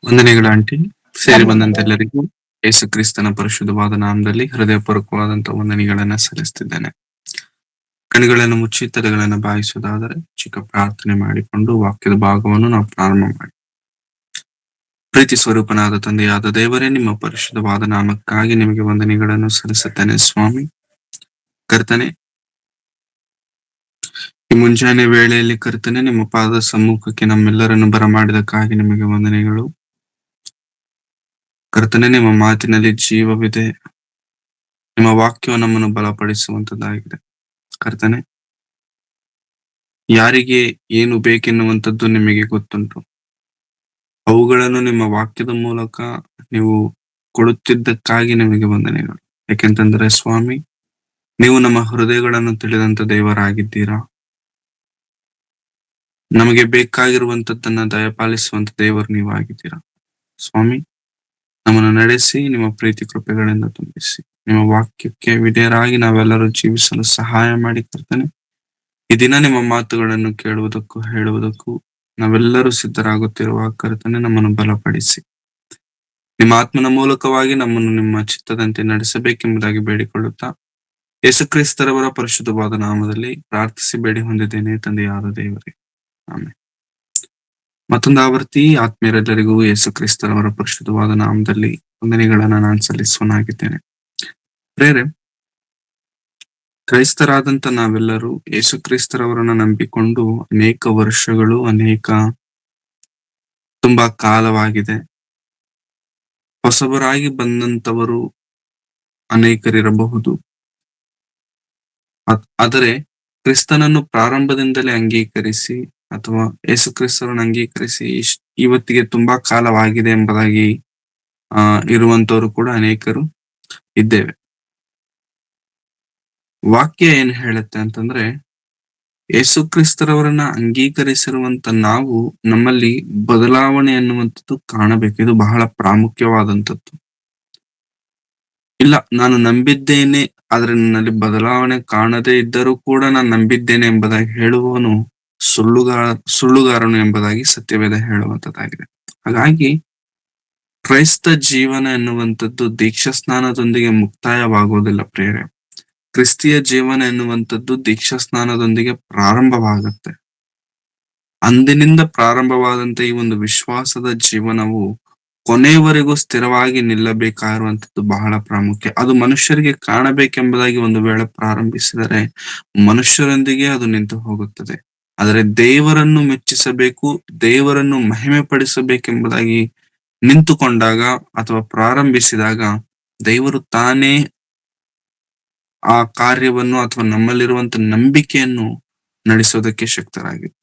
ವಂದನೆಗಳು ಆಂಟಿ. ಸೇರಿ ಬಂದಂತ ಎಲ್ಲರಿಗೂ ಯೇಸು ಕ್ರಿಸ್ತನ ಪರಿಶುದ್ಧವಾದ ನಾಮದಲ್ಲಿ ಹೃದಯಪೂರ್ವಕವಾದಂತಹ ವಂದನೆಗಳನ್ನ ಸಲ್ಲಿಸ್ತಿದ್ದೇನೆ. ಕಣ್ಣುಗಳನ್ನು ಮುಚ್ಚಿ ತಲೆಗಳನ್ನು ಬಾಯಿಸುವುದಾದರೆ ಚಿಕ್ಕ ಪ್ರಾರ್ಥನೆ ಮಾಡಿಕೊಂಡು ವಾಕ್ಯದ ಭಾಗವನ್ನು ನಾವು ಪ್ರಾರಂಭ ಮಾಡಿ. ಪ್ರೀತಿ ಸ್ವರೂಪನಾದ ತಂದೆಯಾದ ದೇವರೇ, ನಿಮ್ಮ ಪರಿಶುದ್ಧವಾದ ನಾಮಕ್ಕಾಗಿ ನಿಮಗೆ ವಂದನೆಗಳನ್ನು ಸಲ್ಲಿಸುತ್ತೇನೆ ಸ್ವಾಮಿ. ಕರ್ತನೆ, ಈ ಮುಂಜಾನೆ ವೇಳೆಯಲ್ಲಿ ಕರ್ತನೆ ನಿಮ್ಮ ಪಾದ ಸಮ್ಮುಖಕ್ಕೆ ನಮ್ಮೆಲ್ಲರನ್ನು ಬರಮಾಡಿದಕ್ಕಾಗಿ ನಿಮಗೆ ವಂದನೆಗಳು. ಕರ್ತನೆ, ನಿಮ್ಮ ಮಾತಿನಲ್ಲಿ ಜೀವವಿದೆ, ನಿಮ್ಮ ವಾಕ್ಯವು ನಮ್ಮನ್ನು ಬಲಪಡಿಸುವಂತದ್ದಾಗಿದೆ. ಕರ್ತನೆ, ಯಾರಿಗೆ ಏನು ಬೇಕೆನ್ನುವಂಥದ್ದು ನಿಮಗೆ ಗೊತ್ತುಂಟು. ಅವುಗಳನ್ನು ನಿಮ್ಮ ವಾಕ್ಯದ ಮೂಲಕ ನೀವು ಕೊಡುತ್ತಿದ್ದಕ್ಕಾಗಿ ನಿಮಗೆ ವಂದನೆಗಳು. ಯಾಕೆಂತಂದ್ರೆ ಸ್ವಾಮಿ, ನೀವು ನಮ್ಮ ಹೃದಯಗಳನ್ನು ತಿಳಿದಂತ ದೇವರಾಗಿದ್ದೀರಾ. ನಮಗೆ ಬೇಕಾಗಿರುವಂತದ್ದನ್ನ ದಯಪಾಲಿಸುವಂತ ದೇವರು ನೀವಾಗಿದ್ದೀರಾ ಸ್ವಾಮಿ. ನಮ್ಮನ್ನು ನಡೆಸಿ ನಿಮ್ಮ ಪ್ರೀತಿ ಕೃಪೆಗಳಿಂದ ತುಂಬಿಸಿ ನಿಮ್ಮ ವಾಕ್ಯಕ್ಕೆ ವಿಧೇಯರಾಗಿ ನಾವೆಲ್ಲರೂ ಜೀವಿಸಲು ಸಹಾಯ ಮಾಡಿ ಕರ್ತನೆ. ಈ ದಿನ ನಿಮ್ಮ ಮಾತುಗಳನ್ನು ಕೇಳುವುದಕ್ಕೂ ಹೇಳುವುದಕ್ಕೂ ನಾವೆಲ್ಲರೂ ಸಿದ್ಧರಾಗುತ್ತಿರುವ ಕರ್ತನೆ, ನಮ್ಮನ್ನು ಬಲಪಡಿಸಿ ನಿಮ್ಮ ಆತ್ಮನ ಮೂಲಕವಾಗಿ ನಮ್ಮನ್ನು ನಿಮ್ಮ ಚಿತ್ತದಂತೆ ನಡೆಸಬೇಕೆಂಬುದಾಗಿ ಬೇಡಿಕೊಳ್ಳುತ್ತಾ ಯೇಸುಕ್ರಿಸ್ತರವರ ಪರಿಶುದ್ಧವಾದ ನಾಮದಲ್ಲಿ ಪ್ರಾರ್ಥಿಸಿ ಬೇಡಿ ಹೊಂದಿದ್ದೇನೆ ತಂದೆಯಾದ ದೇವರೇ, ಆಮೆನ್. ಮತ್ತೊಂದು ಆವರ್ತಿ ಆತ್ಮೀಯರೆಲ್ಲರಿಗೂ ಯೇಸುಕ್ರಿಸ್ತರವರ ಪರಿಶುದ್ಧವಾದ ನಾಮದಲ್ಲಿ ವಂದನೆಗಳನ್ನ ನಾನು ಸಲ್ಲಿಸುವನಾಗಿದ್ದೇನೆ. ಪ್ರೇರೆ, ಕ್ರೈಸ್ತರಾದಂತ ನಾವೆಲ್ಲರೂ ಯೇಸುಕ್ರಿಸ್ತರವರನ್ನ ನಂಬಿಕೊಂಡು ಅನೇಕ ವರ್ಷಗಳು, ತುಂಬಾ ಕಾಲವಾಗಿದೆ. ಹೊಸಬರಾಗಿ ಬಂದಂತವರು ಅನೇಕರಿರಬಹುದು. ಆದರೆ ಕ್ರಿಸ್ತನನ್ನು ಪ್ರಾರಂಭದಿಂದಲೇ ಅಂಗೀಕರಿಸಿ ಅಥವಾ ಯೇಸು ಕ್ರಿಸ್ತರನ್ನು ಅಂಗೀಕರಿಸಿ ಇವತ್ತಿಗೆ ತುಂಬಾ ಕಾಲವಾಗಿದೆ ಎಂಬುದಾಗಿ ಇರುವಂತವರು ಕೂಡ ಅನೇಕರು ಇದ್ದೇವೆ. ವಾಕ್ಯ ಏನ್ ಹೇಳುತ್ತೆ ಅಂತಂದ್ರೆ, ಯೇಸು ಕ್ರಿಸ್ತರವರನ್ನ ಅಂಗೀಕರಿಸಿರುವಂತ ನಾವು ನಮ್ಮಲ್ಲಿ ಬದಲಾವಣೆ ಅನ್ನುವಂಥದ್ದು ಕಾಣಬೇಕು. ಇದು ಬಹಳ ಪ್ರಾಮುಖ್ಯವಾದಂಥದ್ದು. ಇಲ್ಲ, ನಾನು ನಂಬಿದ್ದೇನೆ ಆದ್ರೆ ನನ್ನಲ್ಲಿ ಬದಲಾವಣೆ ಕಾಣದೇ ಇದ್ದರೂ ಕೂಡ ನಾನು ನಂಬಿದ್ದೇನೆ ಎಂಬುದಾಗಿ ಹೇಳುವವನು ಸುಳ್ಳುಗಾರನು ಎಂಬುದಾಗಿ ಸತ್ಯವೇದ ಹೇಳುವಂತದ್ದಾಗಿದೆ. ಹಾಗಾಗಿ ಕ್ರೈಸ್ತ ಜೀವನ ಎನ್ನುವಂಥದ್ದು ದೀಕ್ಷಾ ಸ್ನಾನದೊಂದಿಗೆ ಮುಕ್ತಾಯವಾಗುವುದಿಲ್ಲ ಪ್ರೇರೆ. ಕ್ರಿಸ್ತಿಯ ಜೀವನ ಎನ್ನುವಂಥದ್ದು ದೀಕ್ಷಾ ಸ್ನಾನದೊಂದಿಗೆ ಪ್ರಾರಂಭವಾಗುತ್ತೆ. ಅಂದಿನಿಂದ ಪ್ರಾರಂಭವಾದಂತ ಈ ಒಂದು ವಿಶ್ವಾಸದ ಜೀವನವು ಕೊನೆಯವರೆಗೂ ಸ್ಥಿರವಾಗಿ ನಿಲ್ಲಬೇಕಾಗಿರುವಂತದ್ದು ಬಹಳ ಪ್ರಾಮುಖ್ಯ. ಅದು ಮನುಷ್ಯರಿಗೆ ಕಾಣಬೇಕೆಂಬುದಾಗಿ ಒಂದು ವೇಳೆ ಪ್ರಾರಂಭಿಸಿದರೆ ಮನುಷ್ಯರೊಂದಿಗೆ ಅದು ನಿಂತು ಹೋಗುತ್ತದೆ. ಆದರೆ ದೇವರನ್ನು ಮೆಚ್ಚಿಸಬೇಕು, ದೇವರನ್ನು ಮಹಿಮೆ ಪಡಿಸಬೇಕೆಂಬುದಾಗಿ ನಿಂತುಕೊಂಡಾಗ ಅಥವಾ ಪ್ರಾರಂಭಿಸಿದಾಗ ದೇವರು ತಾನೇ ಆ ಕಾರ್ಯವನ್ನು ಅಥವಾ ನಮ್ಮಲ್ಲಿರುವಂತ ನಂಬಿಕೆಯನ್ನು ನಡೆಸೋದಕ್ಕೆ ಶಕ್ತರಾಗಿದೆ.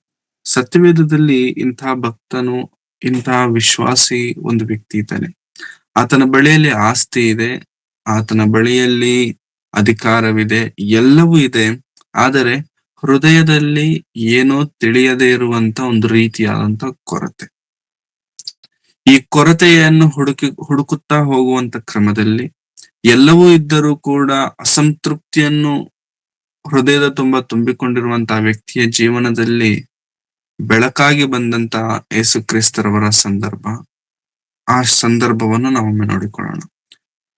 ಸತ್ಯವೇದದಲ್ಲಿ ಇಂತಹ ಭಕ್ತನು, ಇಂತಹ ವಿಶ್ವಾಸಿ ಒಂದು ವ್ಯಕ್ತಿ ಇದ್ದಾನೆ. ಆತನ ಬಳಿಯಲ್ಲಿ ಆಸ್ತಿ ಇದೆ, ಆತನ ಬಳಿಯಲ್ಲಿ ಅಧಿಕಾರವಿದೆ, ಎಲ್ಲವೂ ಇದೆ. ಆದರೆ ಹೃದಯದಲ್ಲಿ ಏನೋ ತಿಳಿಯದೇ ಇರುವಂತ ಒಂದು ರೀತಿಯಾದಂತ ಕೊರತೆ. ಈ ಕೊರತೆಯನ್ನು ಹುಡುಕುತ್ತಾ ಹೋಗುವಂತ ಕ್ರಮದಲ್ಲಿ ಎಲ್ಲವೂ ಇದ್ದರೂ ಕೂಡ ಅಸಂತೃಪ್ತಿಯನ್ನು ಹೃದಯದ ತುಂಬಿಕೊಂಡಿರುವಂತಹ ವ್ಯಕ್ತಿಯ ಜೀವನದಲ್ಲಿ ಬೆಳಕಾಗಿ ಬಂದಂತ ಯೇಸು ಕ್ರಿಸ್ತರವರ ಸಂದರ್ಭ, ಆ ಸಂದರ್ಭವನ್ನು ನಾವೊಮ್ಮೆ ನೋಡಿಕೊಳ್ಳೋಣ.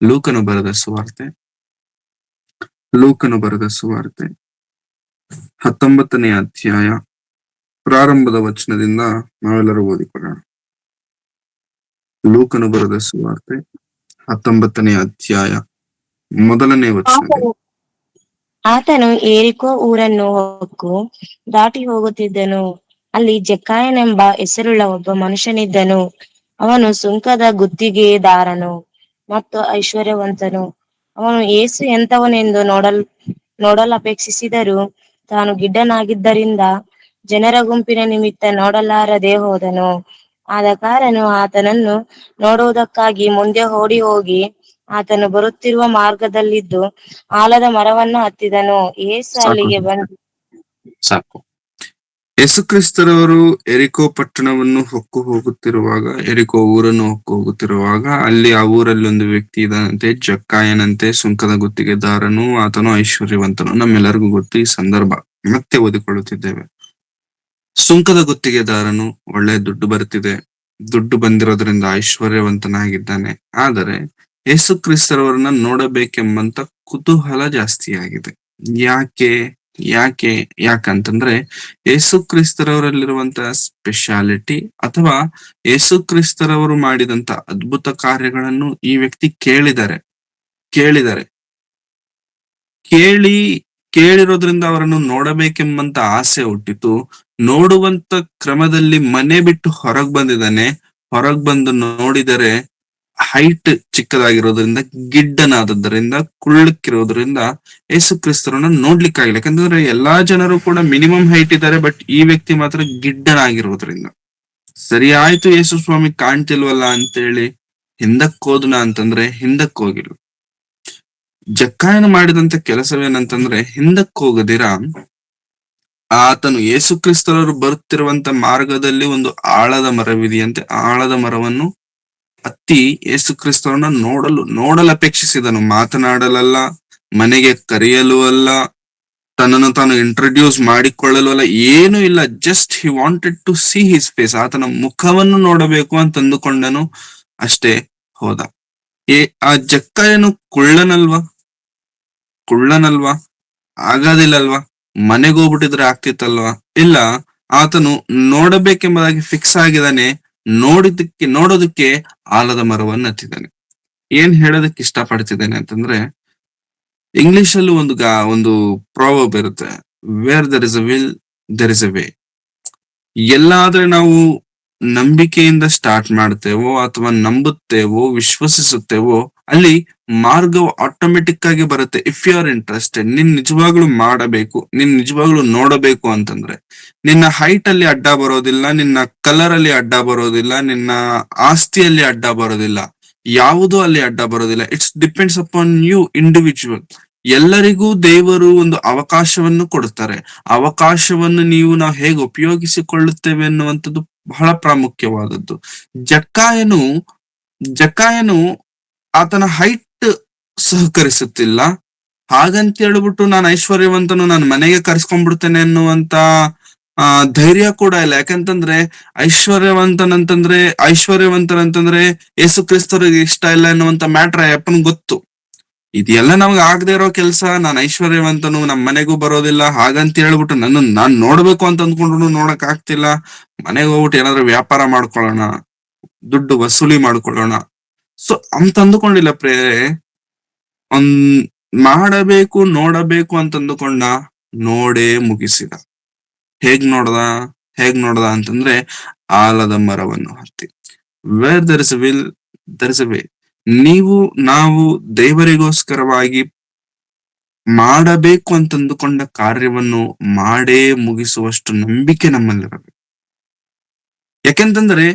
ಲೂಕನು ಬರೆದ ಸುವಾರ್ತೆ 19ನೇ ಅಧ್ಯಾಯ ಪ್ರಾರಂಭದ ವಚನದಿಂದ ನಾವೆಲ್ಲರೂ ಓದಿಕೊಳ್ಳೋಣ. ಲೂಕನು ಬರೆದ ಸುವಾರ್ತೆ 19ನೇ ಅಧ್ಯಾಯ 1ನೇ ವಚನ. ಆತನು ಏರಿಕೋ ಊರನ್ನು ಹೊಕ್ಕು ದಾಟಿ ಹೋಗುತ್ತಿದ್ದನು. ಅಲ್ಲಿ ಜಕ್ಕಾಯನೆಂಬ ಹೆಸರುಳ್ಳ ಒಬ್ಬ ಮನುಷ್ಯನಿದ್ದನು. ಅವನು ಸುಂಕದ ಗುತ್ತಿಗೆದಾರನು ಮತ್ತು ಐಶ್ವರ್ಯವಂತನು. ಅವನು ಯೇಸು ಎಂತವನೆಂದು ನೋಡಲಪೇಕ್ಷಿಸಿದರೂ ತಾನು ಗಿಡ್ಡನಾಗಿದ್ದರಿಂದ ಜನರ ಗುಂಪಿನ ನಿಮಿತ್ತ ನೋಡಲಾರದೆ ಹೋದನು. ಆದ ಕಾರಣ ಆತನನ್ನು ನೋಡುವುದಕ್ಕಾಗಿ ಮುಂದೆ ಓಡಿ ಹೋಗಿ ಆತನು ಬರುತ್ತಿರುವ ಮಾರ್ಗದಲ್ಲಿದ್ದು ಆಲದ ಮರವನ್ನು ಹತ್ತಿದನು. ಯೇಸು ಅಲ್ಲಿಗೆ ಬಂದು ಸಾಕು. ಯೇಸುಕ್ರಿಸ್ತರವರು ಎರಿಕೋ ಪಟ್ಟಣವನ್ನು ಹೊಕ್ಕು ಹೋಗುತ್ತಿರುವಾಗ, ಎರಿಕೋ ಊರನ್ನು ಹೊಕ್ಕು ಹೋಗುತ್ತಿರುವಾಗ ಅಲ್ಲಿ ಆ ಊರಲ್ಲಿ ಒಂದು ವ್ಯಕ್ತಿ ಇದ್ದಾನಂತೆ, ಜಕ್ಕಾಯನಂತೆ, ಸುಂಕದ ಗುತ್ತಿಗೆದಾರನು. ಆತನು ಐಶ್ವರ್ಯವಂತನು. ನಮ್ಮೆಲ್ಲರಿಗೂ ಗೊತ್ತು ಈ ಸಂದರ್ಭ, ಮತ್ತೆ ಓದಿಕೊಳ್ಳುತ್ತಿದ್ದೇವೆ. ಸುಂಕದ ಗುತ್ತಿಗೆದಾರನು, ಒಳ್ಳೆ ದುಡ್ಡು ಬರ್ತಿದೆ, ದುಡ್ಡು ಬಂದಿರೋದ್ರಿಂದ ಐಶ್ವರ್ಯವಂತನಾಗಿದ್ದಾನೆ. ಆದರೆ ಯೇಸು ಕ್ರಿಸ್ತರವರನ್ನ ನೋಡಬೇಕೆಂಬಂತ ಕುತೂಹಲ ಜಾಸ್ತಿ ಆಗಿದೆ. ಯಾಕೆ ಯಾಕೆ ಯಾಕಂತಂದ್ರೆ ಯೇಸು ಕ್ರಿಸ್ತರವರಲ್ಲಿರುವಂತಹ ಸ್ಪೆಷಾಲಿಟಿ ಅಥವಾ ಯೇಸು ಕ್ರಿಸ್ತರವರು ಮಾಡಿದಂತ ಅದ್ಭುತ ಕಾರ್ಯಗಳನ್ನು ಈ ವ್ಯಕ್ತಿ ಕೇಳಿದ್ದಾರೆ ಕೇಳಿ ಕೇಳಿರೋದ್ರಿಂದ ಅವರನ್ನು ನೋಡಬೇಕೆಂಬಂತ ಆಸೆ ಹುಟ್ಟಿತು. ನೋಡುವಂತ ಕ್ರಮದಲ್ಲಿ ಮನೆ ಬಿಟ್ಟು ಹೊರಗ್ ಬಂದಿದ್ದಾನೆ. ಹೊರಗ್ ಬಂದು ನೋಡಿದರೆ ಹೈಟ್ ಚಿಕ್ಕದಾಗಿರೋದ್ರಿಂದ, ಗಿಡ್ಡನಾದದ್ದರಿಂದ, ಕುಳ್ಳಕ್ಕಿರೋದ್ರಿಂದ ಯೇಸು ಕ್ರಿಸ್ತರನ್ನ ನೋಡ್ಲಿಕ್ಕಾಗಿಲ್ಲ. ಯಾಕಂದ್ರೆ ಎಲ್ಲಾ ಜನರು ಕೂಡ ಮಿನಿಮಮ್ ಹೈಟ್ ಇದ್ದಾರೆ, ಬಟ್ ಈ ವ್ಯಕ್ತಿ ಮಾತ್ರ ಗಿಡ್ಡನಾಗಿರೋದ್ರಿಂದ ಸರಿ ಆಯ್ತು, ಯೇಸು ಸ್ವಾಮಿ ಕಾಣ್ತಿಲ್ವಲ್ಲ ಅಂತೇಳಿ ಹಿಂದಕ್ ಹೋದ್ನ ಅಂತಂದ್ರೆ ಹಿಂದಕ್ ಹೋಗಿಲ್ಲ. ಜಕ್ಕಾಯನು ಮಾಡಿದಂತ ಕೆಲಸವೇನಂತಂದ್ರೆ ಹಿಂದಕ್ ಹೋಗದಿರ ಆತನು ಯೇಸು ಕ್ರಿಸ್ತರವರು ಬರುತ್ತಿರುವಂತ ಮಾರ್ಗದಲ್ಲಿ ಒಂದು ಆಳದ ಮರವಿದೆಯಂತೆ. ಆಳದ ಮರವನ್ನು ಹತ್ತಿ ಯೇಸು ಕ್ರಿಸ್ತರನ್ನ ನೋಡಲು ಅಪೇಕ್ಷಿಸಿದನು. ಮಾತನಾಡಲಲ್ಲ, ಮನೆಗೆ ಕರೆಯಲು ಅಲ್ಲ, ತನ್ನನ್ನು ತಾನು ಇಂಟ್ರೊಡ್ಯೂಸ್ ಮಾಡಿಕೊಳ್ಳಲು ಅಲ್ಲ, ಏನು ಇಲ್ಲ. Just he wanted to see his face. ಆತನ ಮುಖವನ್ನು ನೋಡಬೇಕು ಅಂತ ಅಂದುಕೊಂಡನು, ಅಷ್ಟೇ ಹೋದ. ಆ ಜಕ್ಕಾಯನು ಕುಳ್ಳನಲ್ವಾ? ಆಗೋದಿಲ್ಲಲ್ವಾ? ಮನೆಗೆ ಹೋಗ್ಬಿಟ್ಟಿದ್ರೆ ಆಗ್ತಿತ್ತಲ್ವಾ? ಇಲ್ಲ, ಆತನು ನೋಡಬೇಕೆಂಬುದಾಗಿ ಫಿಕ್ಸ್ ಆಗಿದ್ದಾನೆ. ನೋಡೋದಕ್ಕೆ ಆಲದ ಮರವನ್ನು ಹತ್ತಿದ್ದಾನೆ. ಏನ್ ಹೇಳೋದಕ್ಕೆ ಇಷ್ಟಪಡ್ತಿದ್ದೇನೆ ಅಂತಂದ್ರೆ, ಇಂಗ್ಲಿಷ್ ಅಲ್ಲಿ ಒಂದು ಪ್ರಾವರ್ಬ್ ಇರುತ್ತೆ, where there is a will there is a way. ಎಲ್ಲಾದ್ರೆ ನಾವು ನಂಬಿಕೆಯಿಂದ ಸ್ಟಾರ್ಟ್ ಮಾಡ್ತೇವೋ ಅಥವಾ ನಂಬುತ್ತೇವೋ, ವಿಶ್ವಸಿಸುತ್ತೇವೋ, ಅಲ್ಲಿ ಮಾರ್ಗವು ಆಟೋಮೆಟಿಕ್ ಆಗಿ ಬರುತ್ತೆ. ಇಫ್ ಯು ಆರ್ ಇಂಟ್ರೆಸ್ಟೆಡ್, ನಿನ್ ನಿಜವಾಗ್ಲೂ ಮಾಡಬೇಕು, ನಿನ್ ನಿಜವಾಗ್ಲೂ ನೋಡಬೇಕು ಅಂತಂದ್ರೆ, ನಿನ್ನ ಹೈಟ್ ಅಲ್ಲಿ ಅಡ್ಡ ಬರೋದಿಲ್ಲ, ನಿನ್ನ ಕಲರ್ ಅಲ್ಲಿ ಅಡ್ಡ ಬರೋದಿಲ್ಲ, ನಿನ್ನ ಆಸ್ತಿಯಲ್ಲಿ ಅಡ್ಡ ಬರೋದಿಲ್ಲ, ಯಾವುದೂ ಅಲ್ಲಿ ಅಡ್ಡ ಬರೋದಿಲ್ಲ. It's depends upon you individual. ಎಲ್ಲರಿಗೂ ದೇವರು ಒಂದು ಅವಕಾಶವನ್ನು ಕೊಡುತ್ತಾರೆ. ಅವಕಾಶವನ್ನು ನಾವು ಹೇಗೆ ಉಪಯೋಗಿಸಿಕೊಳ್ಳುತ್ತೇವೆ ಎನ್ನುವಂಥದ್ದು ಬಹಳ ಪ್ರಾಮುಖ್ಯವಾದದ್ದು. ಜಕ್ಕಾಯನು ಆತನ ಹೈಟ್ ಸಹಕರಿಸುತ್ತಿಲ್ಲ. ಹಾಗಂತ ಹೇಳ್ಬಿಟ್ಟು ನಾನು ಐಶ್ವರ್ಯವಂತನು, ನಾನು ಮನೆಗೆ ಕರ್ಸ್ಕೊಂಡ್ಬಿಡ್ತೇನೆ ಅನ್ನುವಂತ ಧೈರ್ಯ ಕೂಡ ಇಲ್ಲ. ಯಾಕಂತಂದ್ರೆ ಐಶ್ವರ್ಯವಂತನಂತಂದ್ರೆ ಯೇಸು ಕ್ರಿಸ್ತರಿಗೆ ಇಷ್ಟ ಇಲ್ಲ ಎನ್ನುವಂತ ಮ್ಯಾಟ್ರ್ ಅಪ್ಪನ್ ಗೊತ್ತು. ಇದೆಲ್ಲ ನಮ್ಗೆ ಆಗದೆ ಇರೋ ಕೆಲ್ಸ. ನಾನು ಐಶ್ವರ್ಯವಂತನು, ನಮ್ ಮನೆಗೂ ಬರೋದಿಲ್ಲ ಹಾಗಂತ ಹೇಳ್ಬಿಟ್ಟು ನಾನ್ ನೋಡ್ಬೇಕು ಅಂತ ಅಂದ್ಕೊಂಡ್ರು ನೋಡಕ್ ಆಗ್ತಿಲ್ಲ. ಮನೆಗೆ ಹೋಗ್ಬಿಟ್ಟು ಏನಾದ್ರು ವ್ಯಾಪಾರ ಮಾಡ್ಕೊಳ್ಳೋಣ, ದುಡ್ಡು ವಸೂಲಿ ಮಾಡ್ಕೊಳ್ಳೋಣ, ಸೊ ಅಂತ ಅಂದುಕೊಂಡಿಲ್ಲ ಪ್ರೇರೆ. ಮಾಡಬೇಕು, ನೋಡಬೇಕು ಅಂತ ಅಂದುಕೊಂಡ, ನೋಡೇ ಮುಗಿಸಿದ. ಹೇಗ್ ನೋಡ್ದ ಅಂತಂದ್ರೆ ಆಲದ ಮರವನ್ನು ಹತ್ತಿ. Where there is a will there is a way. ನಾವು ದೇವರಿಗೋಸ್ಕರವಾಗಿ ಮಾಡಬೇಕು ಅಂತಂದುಕೊಂಡ ಕಾರ್ಯವನ್ನು ಮಾಡೇ ಮುಗಿಸುವಷ್ಟು ನಂಬಿಕೆ ನಮ್ಮಲ್ಲಿರಬೇಕು. ಯಾಕೆಂತಂದ್ರೆ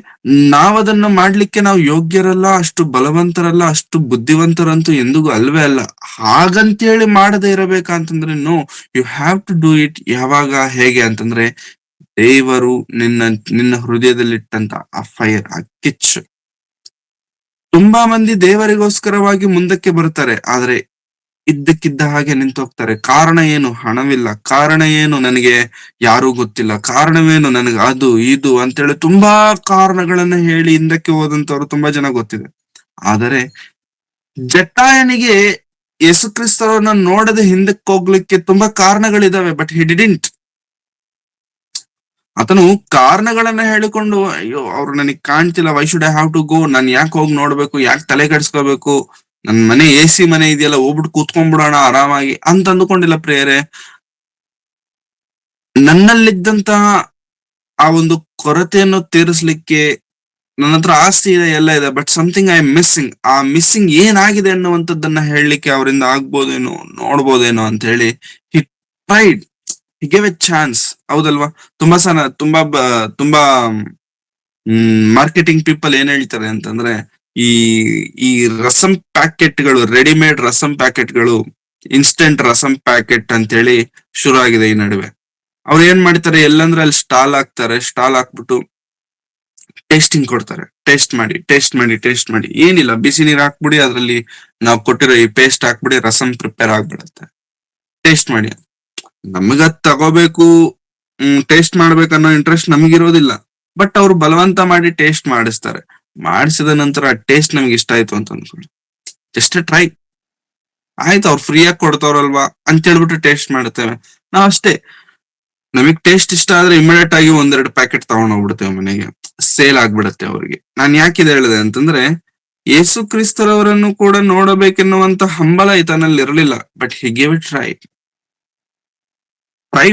ನಾವದನ್ನ ಮಾಡ್ಲಿಕ್ಕೆ ನಾವು ಯೋಗ್ಯರಲ್ಲ, ಅಷ್ಟು ಬಲವಂತರಲ್ಲ, ಅಷ್ಟು ಬುದ್ಧಿವಂತರಂತೂ ಎಂದಿಗೂ ಅಲ್ವೇ ಅಲ್ಲ. ಹಾಗಂತೇಳಿ ಮಾಡದೇ ಇರಬೇಕಂತಂದ್ರೆ no, you have to do it. ಯಾವಾಗ, ಹೇಗೆ ಅಂತಂದ್ರೆ ದೇವರು ನಿನ್ನ ಹೃದಯದಲ್ಲಿಟ್ಟಂತ ಆ ಫೈರ್, ಆ ಕಿಚ್ಚು. ತುಂಬಾ ಮಂದಿ ದೇವರಿಗೋಸ್ಕರವಾಗಿ ಮುಂದಕ್ಕೆ ಬರ್ತಾರೆ, ಆದ್ರೆ ಇದ್ದಕ್ಕಿದ್ದ ಹಾಗೆ ನಿಂತು ಹೋಗ್ತಾರೆ. ಕಾರಣ ಏನು? ಹಣವಿಲ್ಲ. ಕಾರಣ ಏನು? ನನಗೆ ಯಾರೂ ಗೊತ್ತಿಲ್ಲ. ಕಾರಣವೇನು? ನನಗೆ ಅದು ಇದು ಅಂತೇಳಿ ತುಂಬಾ ಕಾರಣಗಳನ್ನ ಹೇಳಿ ಹಿಂದಕ್ಕೆ ಹೋದಂತವ್ರು ತುಂಬಾ ಜನ ಗೊತ್ತಿದೆ. ಆದರೆ ಜಕ್ಕಾಯನಿಗೆ ಯೇಸು ಕ್ರಿಸ್ತರನ್ನ ನೋಡದೆ ಹಿಂದಕ್ಕೆ ಹೋಗ್ಲಿಕ್ಕೆ ತುಂಬಾ ಕಾರಣಗಳಿದಾವೆ, ಬಟ್ ಹಿ ಡಿಡಿಂಟ್. ಆತನು ಕಾರಣಗಳನ್ನ ಹೇಳಿಕೊಂಡು, ಅಯ್ಯೋ ಅವ್ರು ನನಗ್ ಕಾಣ್ತಿಲ್ಲ, why should I have to go, ನಾನ್ ಯಾಕೆ ಹೋಗಿ ನೋಡ್ಬೇಕು, ಯಾಕೆ ತಲೆ ಕೆಡ್ಸ್ಕೋಬೇಕು, ನನ್ ಮನೆ AC ಮನೆ ಇದೆಯಲ್ಲ, ಹೋಗ್ಬಿಟ್ಟು ಕೂತ್ಕೊಂಡ್ಬಿಡೋಣ ಆರಾಮಾಗಿ ಅಂತ ಅಂದುಕೊಂಡಿಲ್ಲ ಪ್ರೇರೆ. ನನ್ನಲ್ಲಿದ್ದಂತಹ ಆ ಒಂದು ಕೊರತೆಯನ್ನು ತೀರಿಸ್ಲಿಕ್ಕೆ ನನ್ನ ಹತ್ರ ಆಸ್ತಿ ಇದೆ, ಎಲ್ಲ ಇದೆ, but something I am missing. ಆ ಮಿಸ್ಸಿಂಗ್ ಏನಾಗಿದೆ ಅನ್ನುವಂಥದ್ದನ್ನ ಹೇಳಲಿಕ್ಕೆ ಅವರಿಂದ ಆಗ್ಬೋದೇನೋ, ನೋಡ್ಬೋದೇನೋ ಅಂತ ಹೇಳಿ he tried, he gave a chance. ಹೌದಲ್ವಾ? ತುಂಬಾ ಮಾರ್ಕೆಟಿಂಗ್ ಪೀಪಲ್ ಏನ್ ಹೇಳ್ತಾರೆ ಅಂತಂದ್ರೆ, ಈ ರಸಂ ಪ್ಯಾಕೆಟ್ಗಳು, ರೆಡಿಮೇಡ್ ರಸಂ ಪ್ಯಾಕೆಟ್ಗಳು, ಇನ್ಸ್ಟೆಂಟ್ ರಸಂ ಪ್ಯಾಕೆಟ್ ಅಂತ ಹೇಳಿ ಶುರು ಆಗಿದೆ ಈ ನಡುವೆ. ಅವ್ರು ಏನ್ ಮಾಡ್ತಾರೆ, ಎಲ್ಲಂದ್ರೆ ಅಲ್ಲಿ ಸ್ಟಾಲ್ ಹಾಕ್ಬಿಟ್ಟು ಟೇಸ್ಟಿಂಗ್ ಕೊಡ್ತಾರೆ. ಟೇಸ್ಟ್ ಮಾಡಿ. ಏನಿಲ್ಲ, ಬಿಸಿ ನೀರ್ ಹಾಕ್ಬಿಡಿ, ಅದ್ರಲ್ಲಿ ನಾವು ಕೊಟ್ಟಿರೋ ಈ ಪೇಸ್ಟ್ ಹಾಕ್ಬಿಡಿ, ರಸಂ ಪ್ರಿಪೇರ್ ಆಗ್ಬಿಡತ್ತೆ. ಟೇಸ್ಟ್ ಮಾಡಿ. ನಮಗದ್ ತಗೋಬೇಕು, ಟೇಸ್ಟ್ ಮಾಡ್ಬೇಕನ್ನೋ ಇಂಟ್ರೆಸ್ಟ್ ನಮಗಿರೋದಿಲ್ಲ. ಬಟ್ ಅವ್ರು ಬಲವಂತ ಮಾಡಿ ಟೇಸ್ಟ್ ಮಾಡಿಸ್ತಾರೆ. ಮಾಡಿಸಿದ ನಂತರ ಆ ಟೇಸ್ಟ್ ನಮ್ಗೆ ಇಷ್ಟ ಆಯ್ತು ಅಂತ ಅನ್ಕೊಳ್ಳಿ, ಜಸ್ಟ್ ಟ್ರೈ, ಆಯ್ತು ಅವ್ರು ಫ್ರೀಯಾಗಿ ಕೊಡ್ತಾವ್ರಲ್ವಾ ಅಂತ ಹೇಳ್ಬಿಟ್ಟು ಟೇಸ್ಟ್ ಮಾಡ್ತೇವೆ. ನಾವ್ ಅಷ್ಟೇ, ನಮಗ್ ಟೇಸ್ಟ್ ಇಷ್ಟ ಆದ್ರೆ ಇಮಿಡಿಯೇಟ್ ಆಗಿ ಒಂದೆರಡು ಪ್ಯಾಕೆಟ್ ತಗೊಂಡ್ ಹೋಗ್ಬಿಡ್ತೇವೆ ಮನೆಗೆ, ಸೇಲ್ ಆಗ್ಬಿಡತ್ತೆ ಅವ್ರಿಗೆ. ನಾನ್ ಯಾಕಿದೆ ಹೇಳಿದೆ ಅಂತಂದ್ರೆ, ಯೇಸು ಕ್ರಿಸ್ತರವರನ್ನು ಕೂಡ ನೋಡಬೇಕೆನ್ನುವಂತ ಹಂಬಲ ಈತನಲ್ಲಿ ಇರಲಿಲ್ಲ, but he gave it try. Try